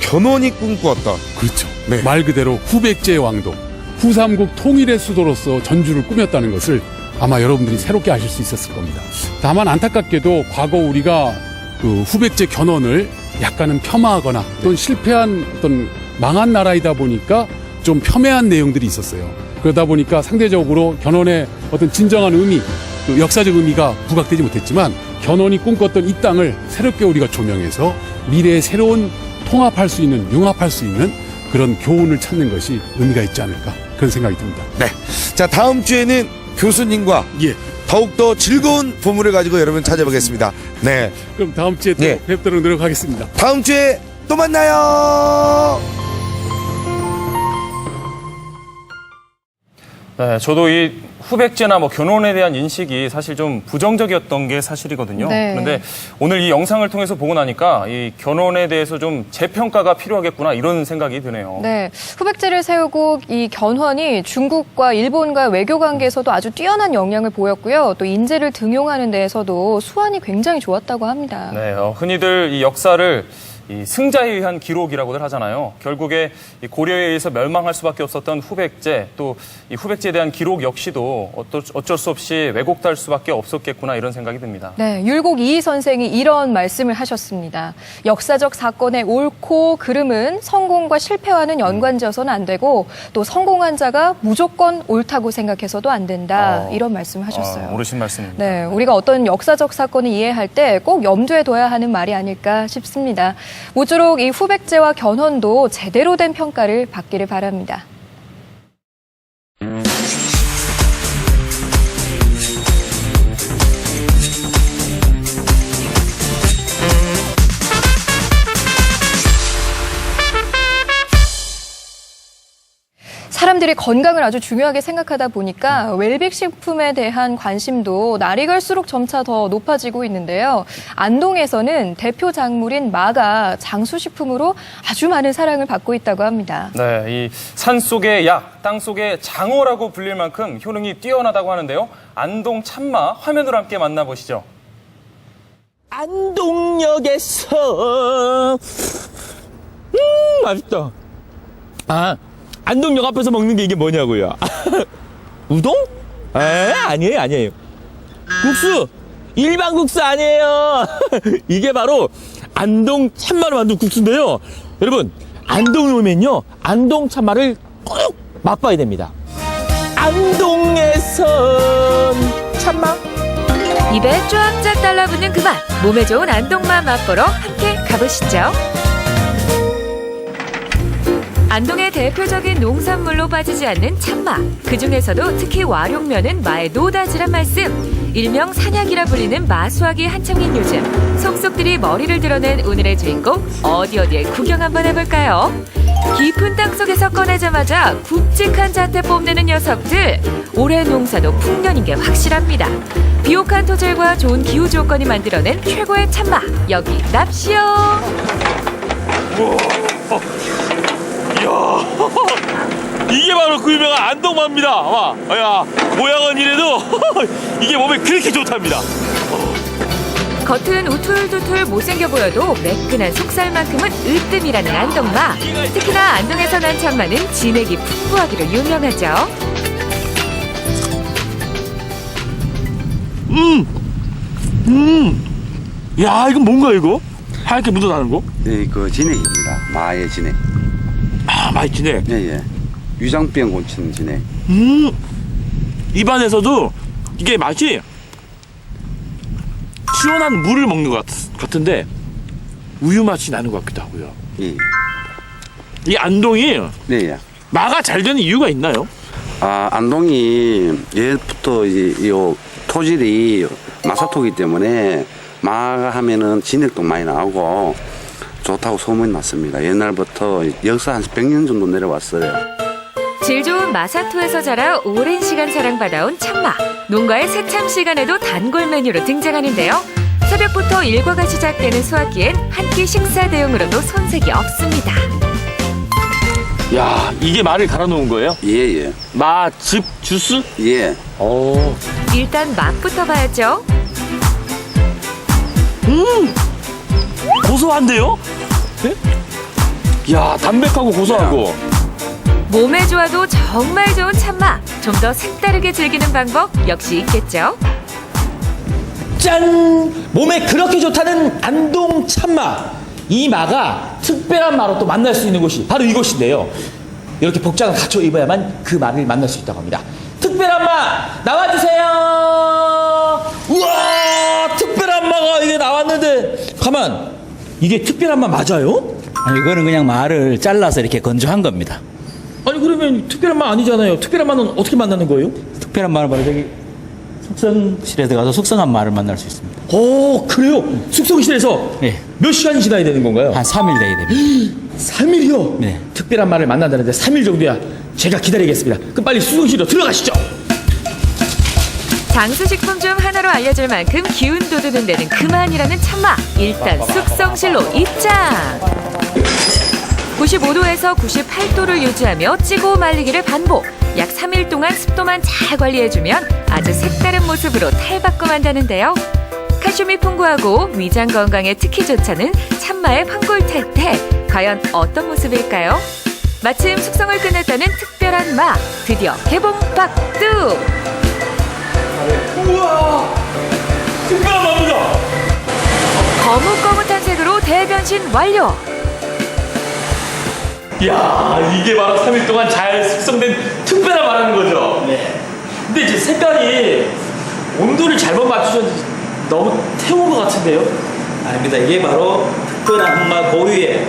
견훤이 꿈꾸었던 그렇죠. 말 그대로 후백제의 왕도, 후삼국 통일의 수도로서 전주를 꾸몄다는 것을 아마 여러분들이 새롭게 아실 수 있었을 겁니다. 다만 안타깝게도 과거 우리가 그 후백제 견훤을 약간은 폄하하거나 또는 실패한 어떤 망한 나라이다 보니까 좀 폄훼한 내용들이 있었어요. 그러다 보니까 상대적으로 견훤의 어떤 진정한 의미, 그 역사적 의미가 부각되지 못했지만 견훤이 꿈꿨던 이 땅을 새롭게 우리가 조명해서 미래에 새로운 통합할 수 있는, 융합할 수 있는 그런 교훈을 찾는 것이 의미가 있지 않을까 그런 생각이 듭니다. 네. 자, 다음 주에는 교수님과 더욱더 즐거운 보물을 가지고 여러분 찾아보겠습니다. 네. 그럼 다음 주에 또 뵙도록 노력하겠습니다. 다음 주에 또 만나요. 네, 저도 이 후백제나 뭐 견훤에 대한 인식이 사실 좀 부정적이었던 게 사실이거든요. 네. 그런데 오늘 이 영상을 통해서 보고 나니까 이 견훤에 대해서 좀 재평가가 필요하겠구나 이런 생각이 드네요. 네, 후백제를 세우고 이 견훤이 중국과 일본과 외교 관계에서도 아주 뛰어난 역량을 보였고요. 또 인재를 등용하는 데에서도 수완이 굉장히 좋았다고 합니다. 네, 흔히들 이 역사를 이 승자에 의한 기록이라고들 하잖아요. 결국에 이 고려에 의해서 멸망할 수밖에 없었던 후백제, 또 이 후백제에 대한 기록 역시도 어쩔 수 없이 왜곡될 수밖에 없었겠구나 이런 생각이 듭니다. 네, 율곡 이희 선생이 이런 말씀을 하셨습니다. 역사적 사건의 옳고 그름은 성공과 실패와는 연관지어서는 안 되고 또 성공한 자가 무조건 옳다고 생각해서도 안 된다. 이런 말씀을 하셨어요. 옳으신 말씀입니다. 네, 우리가 어떤 역사적 사건을 이해할 때 꼭 염두에 둬야 하는 말이 아닐까 싶습니다. 모쪼록 이 후백제와 견훤도 제대로 된 평가를 받기를 바랍니다. 사람들이 건강을 아주 중요하게 생각하다 보니까 웰빅 식품에 대한 관심도 날이 갈수록 점차 더 높아지고 있는데요. 안동에서는 대표 작물인 마가 장수식품으로 아주 많은 사랑을 받고 있다고 합니다. 네, 이 산속의 약, 땅속의 장어라고 불릴 만큼 효능이 뛰어나다고 하는데요. 안동 참마 화면으로 함께 만나보시죠. 안동역에서 맛있다. 안동역 앞에서 먹는 게 이게 뭐냐고요? 우동? 아니에요. 국수! 일반 국수 아니에요. 이게 바로 안동 참마로 만든 국수인데요. 여러분, 안동에 오면요, 안동 참마를 꼭 맛봐야 됩니다. 안동에선 참마. 입에 쫙쫙 달라붙는 그 맛, 몸에 좋은 안동맛 맛보러 함께 가보시죠. 안동의 대표적인 농산물로 빠지지 않는 참마. 그중에서도 특히 와룡면은 마의 노다지란 말씀. 일명 산약이라 불리는 마수하기 한창인 요즘. 속속들이 머리를 드러낸 오늘의 주인공 어디에 구경 한번 해볼까요? 깊은 땅속에서 꺼내자마자 굵직한 자태 뽐내는 녀석들. 올해 농사도 풍년인 게 확실합니다. 비옥한 토질과 좋은 기후 조건이 만들어낸 최고의 참마. 여기 납시오. 이야, 이게 바로 그 유명한 안동마입니다. 야, 모양은 이래도 이게 몸에 그렇게 좋답니다. 겉은 우툴두툴 못생겨 보여도 매끈한 속살만큼은 으뜸이라는 안동마. 특히나 안동에서 난 참마는 진액이 풍부하기로 유명하죠. 야, 이건 뭔가 이거? 하얗게 묻어나는 거? 네, 그 진액입니다. 마의 진액. 마의 진액? 예. 유장병 고치는 진액. 입안에서도 이게 맛이 시원한 물을 먹는 것 같은데 우유 맛이 나는 것 같기도 하고요. 예. 이 안동이 네, 예. 마가 잘 되는 이유가 있나요? 안동이 예부터 이 토질이 마사토기 때문에 마가 하면은 진액도 많이 나오고 좋다고 소문이 났습니다. 옛날부터 역사 한 100년 정도 내려왔어요. 질 좋은 마사토에서 자라 오랜 시간 사랑받아온 참마. 농가의 새참 시간에도 단골 메뉴로 등장하는데요. 새벽부터 일과가 시작되는 소확기엔 한 끼 식사 대용으로도 손색이 없습니다. 야, 이게 마를 갈아 놓은 거예요? 예. 마즙 주스? 예. 일단 맛부터 봐야죠. 고소한데요? 네? 야, 담백하고 고소하고. 몸에 좋아도 정말 좋은 참마. 좀 더 색다르게 즐기는 방법 역시 있겠죠. 짠! 몸에 그렇게 좋다는 안동 참마. 이 마가 특별한 마로 또 만날 수 있는 곳이 바로 이곳인데요. 이렇게 복장을 갖춰 입어야만 그 마를 만날 수 있다고 합니다. 특별한 마 나와주세요. 우와, 특별한 마가 이게 나왔는데 가만, 이게 특별한 마 맞아요? 아니, 이거는 그냥 말을 잘라서 이렇게 건조한 겁니다. 아니, 그러면 특별한 마 아니잖아요. 특별한 마는 어떻게 만나는 거예요? 특별한 말은 바로 저기 숙성실에 들어가서 숙성한 말을 만날 수 있습니다. 오, 그래요? 숙성실에서 몇 시간이 지나야 되는 건가요? 한 3일 내야 됩니다. 3일이요? 네. 특별한 말을 만난다는데 3일 정도야 제가 기다리겠습니다. 그럼 빨리 숙성실로 들어가시죠. 장수식품 중 하나로 알려질 만큼 기운 돋우는 데는 그만이라는 참마. 일단 숙성실로 입장. 95도에서 98도를 유지하며 찌고 말리기를 반복. 약 3일 동안 습도만 잘 관리해주면 아주 색다른 모습으로 탈바꿈한다는데요. 칼슘이 풍부하고 위장 건강에 특히 좋다는 참마의 황골탈태. 과연 어떤 모습일까요? 마침 숙성을 끝냈다는 특별한 마. 드디어 개봉 박두. 우와, 특별한 마입니다. 거뭇거뭇한 색으로 대변신 완료. 이야, 이게 바로 3일 동안 잘 숙성된 특별한 마라는 거죠? 네. 근데 이제 색깔이 온도를 잘못 맞추셨는지 너무 태운 것 같은데요? 아닙니다. 이게 바로 특별한 흑마 고유의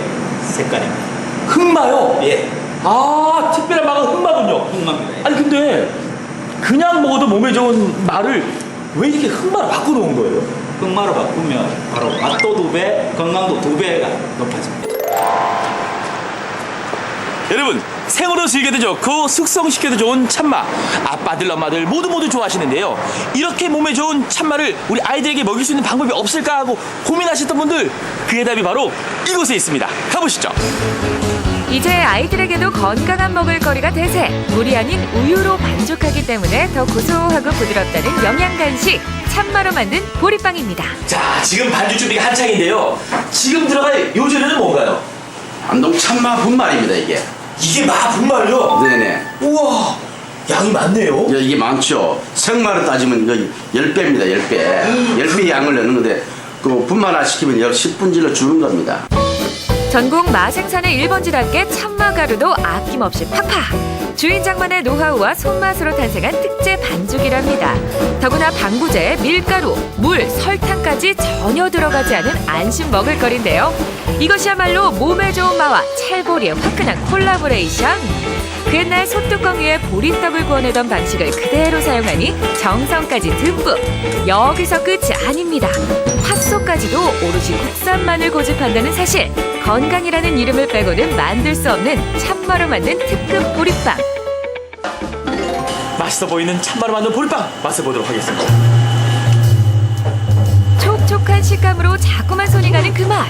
색깔입니다. 흑마요? 예. 아, 특별한 마가 흑마군요. 흑마입니다. 아니, 근데 그냥 먹어도 몸에 좋은 마를 왜 이렇게 흑마로 바꿔놓은 거예요? 흑마로 바꾸면 바로 맛도 2배, 건강도 2배가 높아집니다. 여러분, 생으로 즐겨도 좋고 숙성시켜도 좋은 참마. 아빠들, 엄마들 모두 좋아하시는데요. 이렇게 몸에 좋은 참마를 우리 아이들에게 먹일 수 있는 방법이 없을까 하고 고민하셨던 분들, 그 해답이 바로 이곳에 있습니다. 가보시죠. 이제 아이들에게도 건강한 먹을거리가 대세. 물이 아닌 우유로 반죽하기 때문에 더 고소하고 부드럽다는 영양 간식. 참마로 만든 보리빵입니다. 자, 지금 반죽 준비가 한창인데요. 지금 들어갈 요 재료는 뭔가요? 안동 참마 분말입니다, 이게. 이게 마 분말이요? 네네. 우와, 양이 많네요. 이게 많죠. 생마를 따지면 거의 10배입니다, 10배. 10배 양을 넣는 건데, 그 분말화 시키면 10분질로 주는 겁니다. 전국 마 생산의 1번지답게 참마 가루도 아낌없이 팍팍. 주인장만의 노하우와 손맛으로 탄생한 특제 반죽이랍니다. 더구나 방부제, 밀가루, 물, 설탕까지 전혀 들어가지 않은 안심 먹을거리인데요. 이것이야말로 몸에 좋은 마와 찰보리의 화끈한 콜라보레이션. 그 옛날 솥뚜껑 위에 보리떡을 구워내던 방식을 그대로 사용하니 정성까지 듬뿍. 여기서 끝이 아닙니다. 팥소까지도 오롯이 국산만을 고집한다는 사실. 건강이라는 이름을 빼고는 만들 수 없는 참마로 만든 특급 보리빵. 맛있어 보이는 참마로 만든 보리빵 맛을 보도록 하겠습니다. 촉촉한 식감으로 자꾸만 손이 가는 그 맛.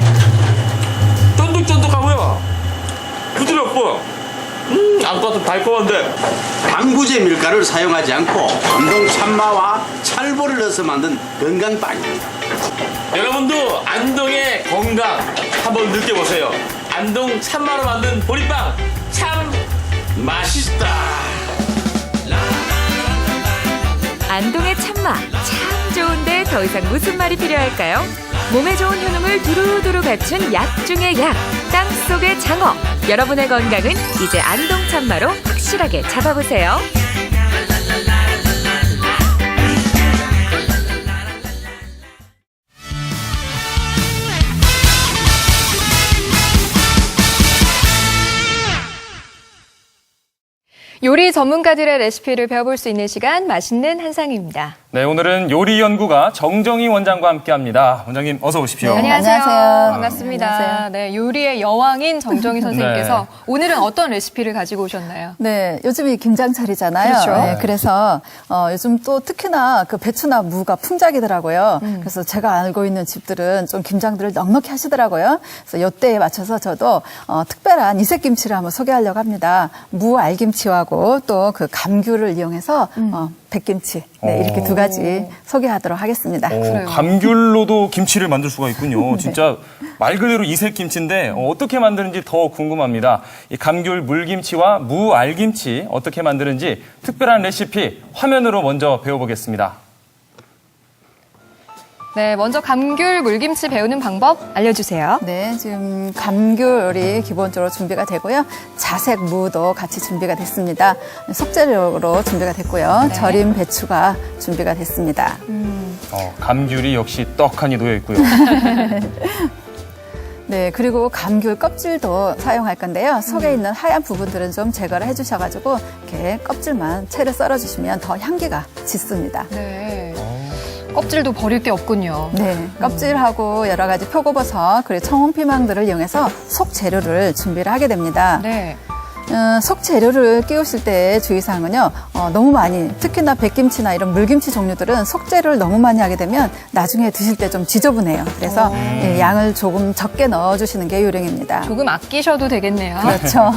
쫀득쫀득하고요. 부드럽고 아까 좀 달콤한데. 방부제 밀가루를 사용하지 않고 안동 참마와 찰보를 넣어서 만든 건강빵입니다. 여러분도 안동의 건강 한번 느껴보세요. 안동 참마로 만든 보리빵 참 맛있다. 안동의 참마 참 좋은데 더 이상 무슨 말이 필요할까요? 몸에 좋은 효능을 두루두루 갖춘 약 중의 약, 땅속의 장어. 여러분의 건강은 이제 안동 참마로 확실하게 잡아보세요. 요리 전문가들의 레시피를 배워볼 수 있는 시간, 맛있는 한상입니다. 네, 오늘은 요리 연구가 정정희 원장과 함께합니다. 원장님 어서 오십시오. 네, 안녕하세요. 안녕하세요. 반갑습니다. 안녕하세요. 네, 요리의 여왕인 정정희 선생님께서 네. 오늘은 어떤 레시피를 가지고 오셨나요? 네, 요즘이 김장철이잖아요. 그렇죠. 네, 그래서 요즘 또 특히나 그 배추나 무가 풍작이더라고요. 그래서 제가 알고 있는 집들은 좀 김장들을 넉넉히 하시더라고요. 그래서 이때에 맞춰서 저도 특별한 이색김치를 한번 소개하려고 합니다. 무 알김치하고 또 그 감귤을 이용해서 백김치 이렇게 두 가지 소개하도록 하겠습니다. 감귤로도 김치를 만들 수가 있군요. 진짜 말 그대로 이색 김치인데 어떻게 만드는지 더 궁금합니다. 이 감귤 물김치와 무 알김치 어떻게 만드는지 특별한 레시피 화면으로 먼저 배워보겠습니다. 네, 먼저 감귤 물김치 배우는 방법 알려주세요. 네, 지금 감귤이 기본적으로 준비가 되고요. 자색 무도 같이 준비가 됐습니다. 속재료로 준비가 됐고요. 네. 절임 배추가 준비가 됐습니다. 감귤이 역시 떡하니 놓여 있고요. 네, 그리고 감귤 껍질도 사용할 건데요. 속에 있는 하얀 부분들은 좀 제거를 해주셔가지고 이렇게 껍질만 채를 썰어주시면 더 향기가 짙습니다. 네. 껍질도 버릴 게 없군요. 네, 껍질하고 여러 가지 표고버섯 그리고 청홍피망들을 이용해서 속 재료를 준비를 하게 됩니다. 네. 속 재료를 끼우실 때 주의사항은요, 너무 많이, 특히나 백김치나 이런 물김치 종류들은 속 재료를 너무 많이 하게 되면 나중에 드실 때 좀 지저분해요. 그래서 양을 조금 적게 넣어주시는 게 요령입니다. 조금 아끼셔도 되겠네요. 그렇죠.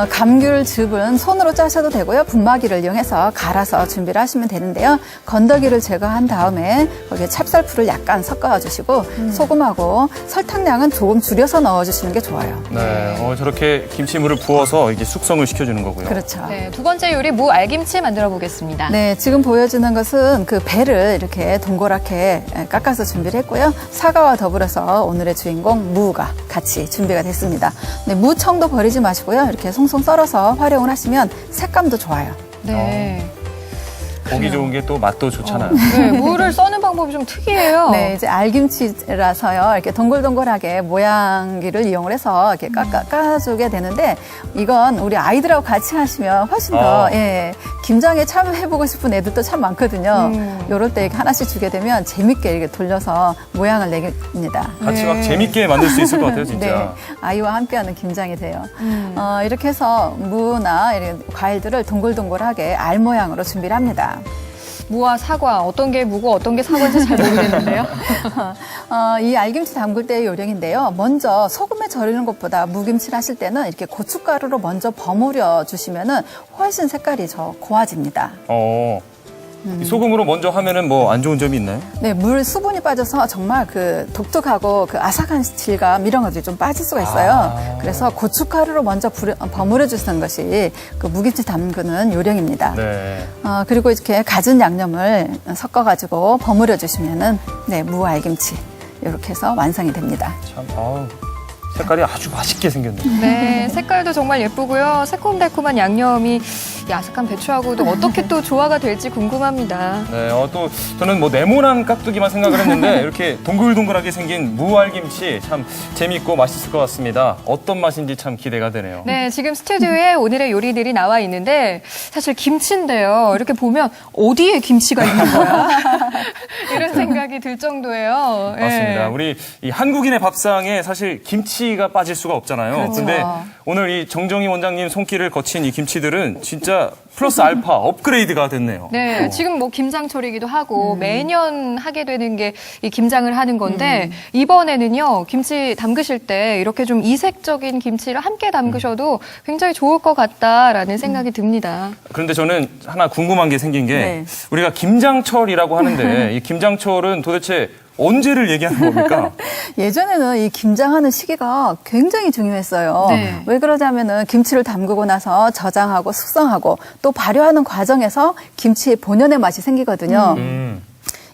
감귤즙은 손으로 짜셔도 되고요. 분마기를 이용해서 갈아서 준비를 하시면 되는데요. 건더기를 제거한 다음에 거기에 찹쌀풀을 약간 섞어주시고 소금하고 설탕량은 조금 줄여서 넣어주시는 게 좋아요. 네, 저렇게 김치물을 부어서 이게 숙성을 시켜주는 거고요. 그렇죠. 네, 두 번째 요리 무 알김치 만들어 보겠습니다. 네, 지금 보여주는 것은 그 배를 이렇게 동그랗게 깎아서 준비를 했고요. 사과와 더불어서 오늘의 주인공 무가 같이 준비가 됐습니다. 네, 무청도 버리지 마시고요. 이렇게 송송 썰어서 활용을 하시면 색감도 좋아요. 네. 보기 좋은 게 또 맛도 좋잖아요. 네, 무를 써는 방법이 좀 특이해요. 네, 이제 알김치라서요. 이렇게 동글동글하게 모양기를 이용을 해서 이렇게 깎아주게 되는데 이건 우리 아이들하고 같이 하시면 훨씬 더 김장에 참여해보고 싶은 애들도 참 많거든요. 요럴 때 하나씩 주게 되면 재밌게 이렇게 돌려서 모양을 내깁니다. 같이 막 재밌게 만들 수 있을 것 같아요, 진짜. 네, 아이와 함께하는 김장이 돼요. 이렇게 해서 무나 이런 과일들을 동글동글하게 알 모양으로 준비를 합니다. 무와 사과, 어떤 게 무고 어떤 게 사과인지 잘 모르겠는데요. 이 알김치 담글 때의 요령인데요. 먼저 소금에 절이는 것보다 무김치를 하실 때는 이렇게 고춧가루로 먼저 버무려 주시면은 훨씬 색깔이 고와집니다. 이 소금으로 먼저 하면은 뭐 안 좋은 점이 있나요? 네, 물 수분이 빠져서 정말 그 독특하고 그 아삭한 질감 이런 것들이 좀 빠질 수가 있어요. 그래서 고춧가루로 먼저 버무려 주시는 것이 그 무김치 담그는 요령입니다. 네. 그리고 이렇게 갖은 양념을 섞어가지고 버무려 주시면은 네, 무 알김치 이렇게 해서 완성이 됩니다. 참, 색깔이 아주 맛있게 생겼네요. 네, 색깔도 정말 예쁘고요. 새콤달콤한 양념이 이 아삭한 배추하고도 어떻게 또 조화가 될지 궁금합니다. 네, 또 저는 뭐 네모난 깍두기만 생각을 했는데 이렇게 동글동글하게 생긴 무알김치 참 재밌고 맛있을 것 같습니다. 어떤 맛인지 참 기대가 되네요. 네, 지금 스튜디오에 오늘의 요리들이 나와 있는데 사실 김치인데요. 이렇게 보면 어디에 김치가 있는 거야? 이런 생각이 들 정도예요. 맞습니다. 우리 이 한국인의 밥상에 사실 김치가 빠질 수가 없잖아요. 그렇죠. 근데 오늘 이 정정희 원장님 손길을 거친 이 김치들은 진짜 플러스 알파 업그레이드가 됐네요. 네, 지금 뭐 김장철이기도 하고 매년 하게 되는 게 이 김장을 하는 건데 이번에는요 김치 담그실 때 이렇게 좀 이색적인 김치를 함께 담그셔도 굉장히 좋을 것 같다라는 생각이 듭니다. 그런데 저는 하나 궁금한 게 생긴 게 우리가 김장철이라고 하는데 이 김장철은 도대체 언제를 얘기하는 겁니까? 예전에는 이 김장하는 시기가 굉장히 중요했어요. 네. 왜 그러냐면은 김치를 담그고 나서 저장하고 숙성하고 또 발효하는 과정에서 김치의 본연의 맛이 생기거든요.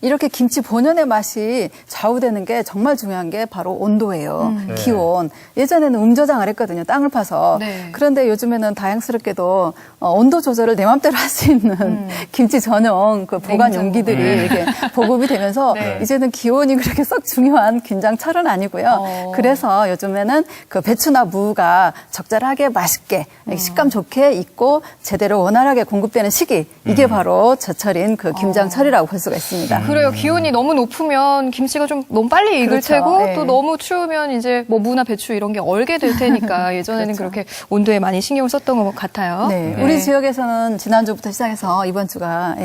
이렇게 김치 본연의 맛이 좌우되는 게 정말 중요한 게 바로 온도예요. 네. 기온. 예전에는 음저장을 했거든요. 땅을 파서. 네. 그런데 요즘에는 다양스럽게도 온도 조절을 내 맘대로 할 수 있는 김치 전용 그 보관 냉장. 용기들이 네. 이렇게 보급이 되면서 네. 이제는 기온이 그렇게 썩 중요한 김장철은 아니고요. 그래서 요즘에는 그 배추나 무가 적절하게 맛있게 식감 좋게 익고 제대로 원활하게 공급되는 시기 이게 바로 제철인 그 김장철이라고 볼 수가 있습니다. 그래요. 기온이 너무 높으면 김치가 좀 너무 빨리 익을 그렇죠. 테고 네. 또 너무 추우면 이제 뭐 무나 배추 이런 게 얼게 될 테니까 예전에는 그렇죠. 그렇게 온도에 많이 신경을 썼던 것 같아요. 네. 우리 지역에서는 지난주부터 시작해서 이번 주가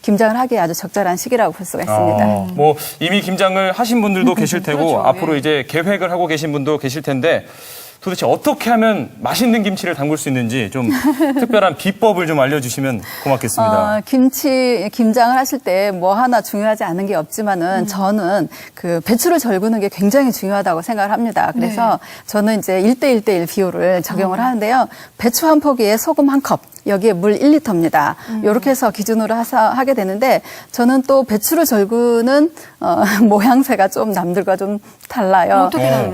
김장을 하기에 아주 적절한 시기라고 볼 수가 있습니다. 뭐 이미 김장을 하신 분들도 계실 테고 그렇죠. 앞으로 이제 계획을 하고 계신 분도 계실 텐데 도대체 어떻게 하면 맛있는 김치를 담글 수 있는지 좀 특별한 비법을 좀 알려주시면 고맙겠습니다. 김장을 하실 때 뭐 하나 중요하지 않은 게 없지만은 저는 그 배추를 절구는 게 굉장히 중요하다고 생각을 합니다. 그래서 저는 이제 1대1대1 비율을 적용을 하는데요. 배추 한 포기에 소금 한 컵. 여기에 물 1리터입니다. 이렇게 해서 기준으로 하게 되는데 저는 또 배추를 절구는 모양새가 좀 남들과 좀 달라요. 어떻게 달라요?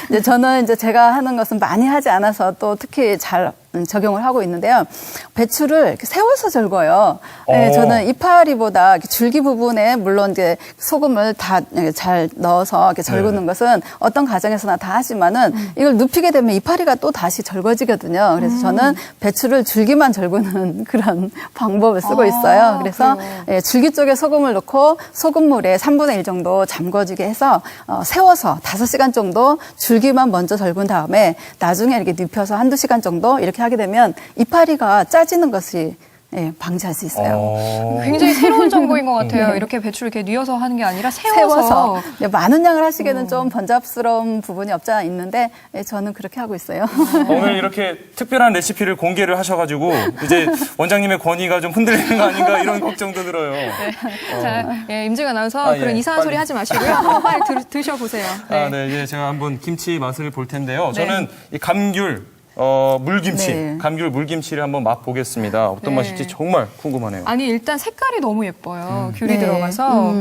이제 저는 이제 제가 하는 것은 많이 하지 않아서 또 특히 잘 적용을 하고 있는데요. 배추를 이렇게 세워서 절거요. 네, 저는 이파리보다 줄기 부분에 물론 이제 소금을 다 잘 넣어서 이렇게 절구는 것은 어떤 가정에서나 다 하지만은 이걸 눕히게 되면 이파리가 또 다시 절거지거든요. 그래서 저는 배추를 줄기만 절구는 그런 방법을 쓰고 있어요. 그래서 줄기 쪽에 소금을 넣고 소금물에 3분의 1 정도 잠궈지게 해서 세워서 5시간 정도 줄기만 먼저 절군 다음에 나중에 이렇게 눕혀서 1-2시간 정도 이렇게 하게 되면 이파리가 짜지는 것이 방지할 수 있어요. 굉장히 새로운 정보인 것 같아요. 네. 이렇게 배추를 이렇게 뉘어서 하는 게 아니라 세워서. 많은 양을 하시기에는 좀 번잡스러운 부분이 없지 않아 있는데 저는 그렇게 하고 있어요. 오늘 이렇게 특별한 레시피를 공개를 하셔가지고 이제 원장님의 권위가 좀 흔들리는 거 아닌가 이런 걱정도 들어요. 자, 임지은 아나운서 그런 이상한 소리 하지 마시고요. 빨리 드셔보세요. 네, 이제 제가 한번 김치 맛을 볼 텐데요. 저는 이 감귤 물김치, 감귤 물김치를 한번 맛보겠습니다. 어떤 맛일지 정말 궁금하네요. 아니, 일단 색깔이 너무 예뻐요. 귤이 들어가서.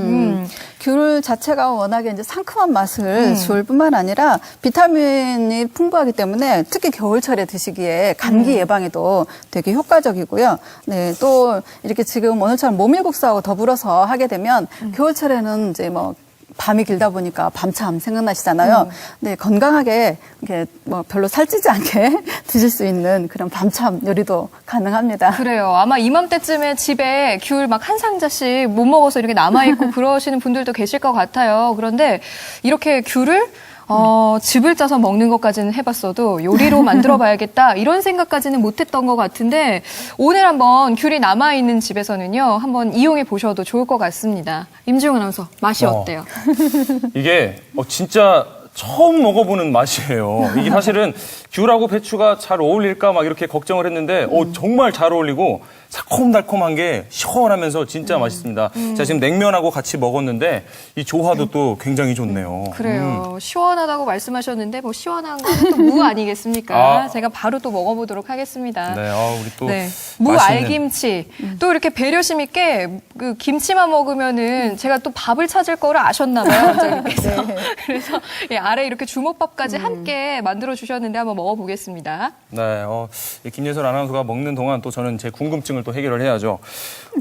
귤 자체가 워낙에 이제 상큼한 맛을 줄 뿐만 아니라 비타민이 풍부하기 때문에 특히 겨울철에 드시기에 감기 예방에도 되게 효과적이고요. 네, 또 이렇게 지금 오늘처럼 모밀국수하고 더불어서 하게 되면 겨울철에는 이제 뭐 밤이 길다 보니까 밤참 생각나시잖아요. 네, 건강하게 이렇게 뭐 별로 살찌지 않게 드실 수 있는 그런 밤참 요리도 가능합니다. 그래요. 아마 이맘때쯤에 집에 귤 막 한 상자씩 못 먹어서 이렇게 남아있고 그러시는 분들도 계실 것 같아요. 그런데 이렇게 귤을 즙을 짜서 먹는 것까지는 해봤어도 요리로 만들어 봐야겠다 이런 생각까지는 못했던 것 같은데 오늘 한번 귤이 남아있는 집에서는요 한번 이용해 보셔도 좋을 것 같습니다. 임지영 아나운서 맛이 어때요? 이게 진짜 처음 먹어보는 맛이에요. 이게 사실은 귤하고 배추가 잘 어울릴까 막 이렇게 걱정을 했는데 정말 잘 어울리고 새콤달콤한 게 시원하면서 진짜 맛있습니다. 제가 지금 냉면하고 같이 먹었는데 이 조화도 또 굉장히 좋네요. 그래요. 시원하다고 말씀하셨는데 뭐 시원한 거는 또 무 아니겠습니까? 제가 바로 또 먹어보도록 하겠습니다. 네, 우리 또 무 맛있는. 알김치. 또 이렇게 배려심 있게 그 김치만 먹으면은 제가 또 밥을 찾을 거를 아셨나 봐요, 원장님께서. 그래서 아래 이렇게 주먹밥까지 함께 만들어 주셨는데 한번 먹어보겠습니다. 네, 이 김예솔 아나운서가 먹는 동안 또 저는 제 궁금증을 또 해결을 해야죠.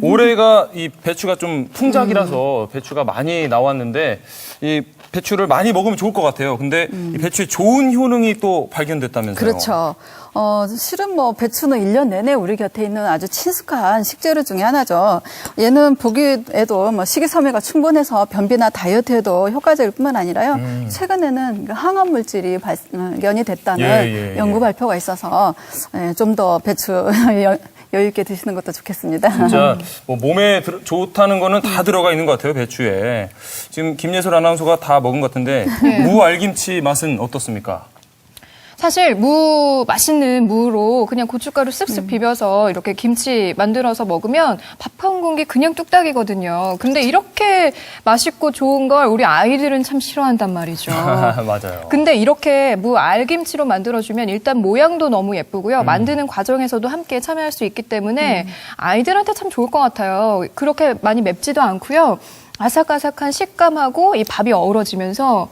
올해가 이 배추가 좀 풍작이라서 배추가 많이 나왔는데 이 배추를 많이 먹으면 좋을 것 같아요. 근데 이 배추에 좋은 효능이 또 발견됐다면서요? 그렇죠. 실은 뭐 배추는 1년 내내 우리 곁에 있는 아주 친숙한 식재료 중에 하나죠. 얘는 보기에도 뭐 식이섬유가 충분해서 변비나 다이어트에도 효과적일 뿐만 아니라요. 최근에는 항암 물질이 발견이 됐다는 연구 발표가 있어서 좀 더 배추 여유 있게 드시는 것도 좋겠습니다. 진짜 뭐 몸에 좋다는 거는 다 들어가 있는 것 같아요, 배추에. 지금 김예솔 아나운서가 다 먹은 것 같은데 무 알김치 맛은 어떻습니까? 사실 맛있는 무로 그냥 고춧가루 쓱쓱 비벼서 이렇게 김치 만들어서 먹으면 밥 한 공기 그냥 뚝딱이거든요. 근데 이렇게 맛있고 좋은 걸 우리 아이들은 참 싫어한단 말이죠. 맞아요. 근데 이렇게 무 알김치로 만들어주면 일단 모양도 너무 예쁘고요. 만드는 과정에서도 함께 참여할 수 있기 때문에 아이들한테 참 좋을 것 같아요. 그렇게 많이 맵지도 않고요. 아삭아삭한 식감하고 이 밥이 어우러지면서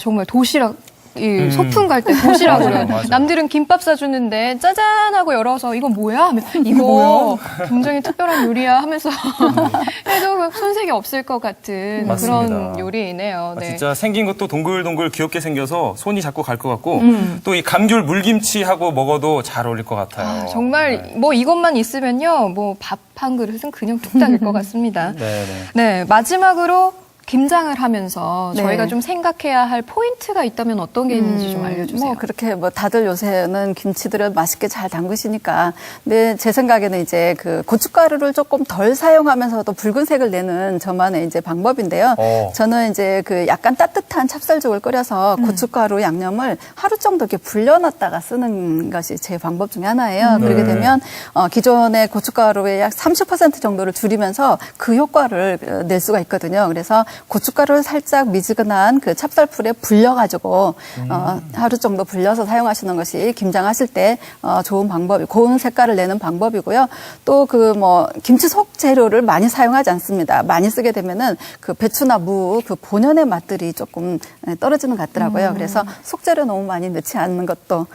정말 도시락 이 소풍 갈 때 도시락으로 남들은 김밥 싸주는데 짜잔 하고 열어서 이건 뭐야? 하면 이거 굉장히 특별한 요리야 하면서 해도 손색이 없을 것 같은 맞습니다. 그런 요리이네요. 네. 진짜 생긴 것도 동글동글 귀엽게 생겨서 손이 자꾸 갈 것 같고 또 이 감귤 물김치하고 먹어도 잘 어울릴 것 같아요. 정말 뭐 이것만 있으면요, 뭐 밥 한 그릇은 그냥 뚝딱일 것 같습니다. 네, 마지막으로 김장을 하면서 네. 저희가 좀 생각해야 할 포인트가 있다면 어떤 게 있는지 좀 알려주세요. 뭐 그렇게 뭐 다들 요새는 김치들을 맛있게 잘 담그시니까, 근데 제 생각에는 이제 그 고춧가루를 조금 덜 사용하면서도 붉은색을 내는 저만의 이제 방법인데요. 저는 이제 그 약간 따뜻한 찹쌀죽을 끓여서 고춧가루 양념을 하루 정도 이렇게 불려놨다가 쓰는 것이 제 방법 중에 하나예요. 그렇게 되면 기존의 고춧가루의 약 30% 정도를 줄이면서 그 효과를 낼 수가 있거든요. 그래서 고춧가루를 살짝 미지근한 그 찹쌀풀에 불려가지고 하루 정도 불려서 사용하시는 것이 김장하실 때 좋은 방법이, 고운 색깔을 내는 방법이고요. 또 그 뭐 김치 속 재료를 많이 사용하지 않습니다. 많이 쓰게 되면은 그 배추나 무 그 본연의 맛들이 조금 떨어지는 것 같더라고요. 그래서 속 재료 너무 많이 넣지 않는 것도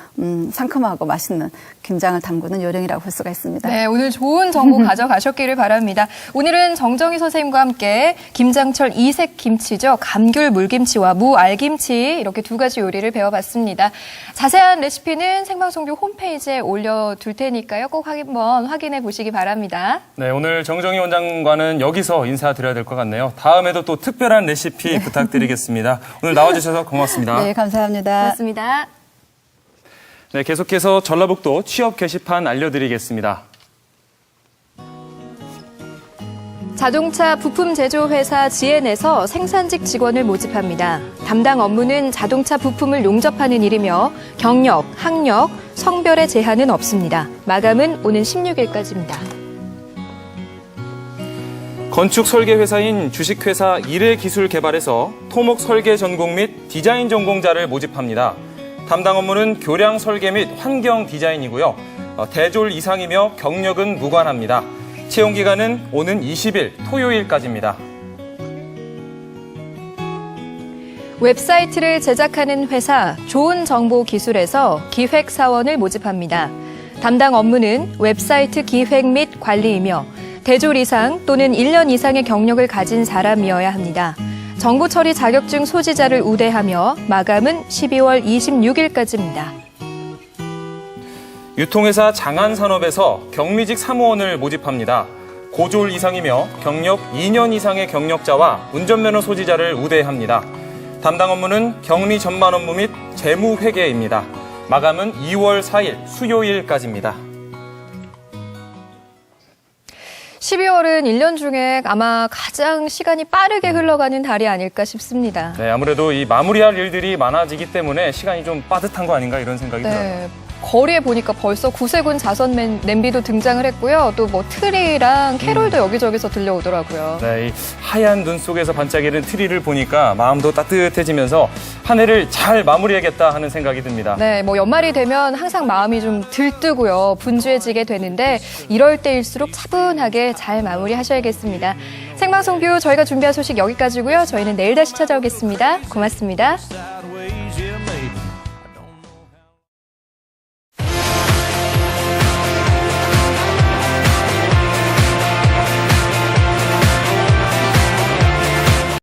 상큼하고 맛있는 김장을 담그는 요령이라고 볼 수가 있습니다. 네, 오늘 좋은 정보 가져가셨기를 바랍니다. 오늘은 정정희 선생님과 함께 김장철 이색 김치죠. 감귤 물김치와 무 알김치 이렇게 두 가지 요리를 배워봤습니다. 자세한 레시피는 생방송국 홈페이지에 올려둘 테니까요. 꼭 한번 확인해 보시기 바랍니다. 네, 오늘 정정희 원장과는 여기서 인사드려야 될 것 같네요. 다음에도 또 특별한 레시피 부탁드리겠습니다. 오늘 나와주셔서 고맙습니다. 네, 감사합니다. 고맙습니다. 네, 계속해서 전라북도 취업 게시판 알려드리겠습니다. 자동차 부품 제조 회사 GN에서 생산직 직원을 모집합니다. 담당 업무는 자동차 부품을 용접하는 일이며 경력, 학력, 성별의 제한은 없습니다. 마감은 오는 16일까지입니다. 건축 설계 회사인 주식회사 이래기술개발에서 토목 설계 전공 및 디자인 전공자를 모집합니다. 담당 업무는 교량 설계 및 환경 디자인이고요. 대졸 이상이며 경력은 무관합니다. 채용 기간은 오는 20일 토요일까지입니다. 웹사이트를 제작하는 회사 좋은정보기술에서 기획사원을 모집합니다. 담당 업무는 웹사이트 기획 및 관리이며 대졸 이상 또는 1년 이상의 경력을 가진 사람이어야 합니다. 정보 처리 자격증 소지자를 우대하며 마감은 12월 26일까지입니다. 유통회사 장안산업에서 경리직 사무원을 모집합니다. 고졸 이상이며 경력 2년 이상의 경력자와 운전면허 소지자를 우대합니다. 담당 업무는 격리 전반 업무 및 재무회계입니다. 마감은 2월 4일 수요일까지입니다. 12월은 1년 중에 아마 가장 시간이 빠르게 흘러가는 달이 아닐까 싶습니다. 네, 아무래도 이 마무리할 일들이 많아지기 때문에 시간이 좀 빠듯한 거 아닌가 이런 생각이 들어요. 거리에 보니까 벌써 구세군 자선 냄비도 등장을 했고요. 또 뭐 트리랑 캐롤도 여기저기서 들려오더라고요. 네, 이 하얀 눈 속에서 반짝이는 트리를 보니까 마음도 따뜻해지면서 한 해를 잘 마무리해야겠다 하는 생각이 듭니다. 네, 뭐 연말이 되면 항상 마음이 좀 들뜨고요. 분주해지게 되는데 이럴 때일수록 차분하게 잘 마무리하셔야겠습니다. 생방송뷰 저희가 준비한 소식 여기까지고요. 저희는 내일 다시 찾아오겠습니다. 고맙습니다.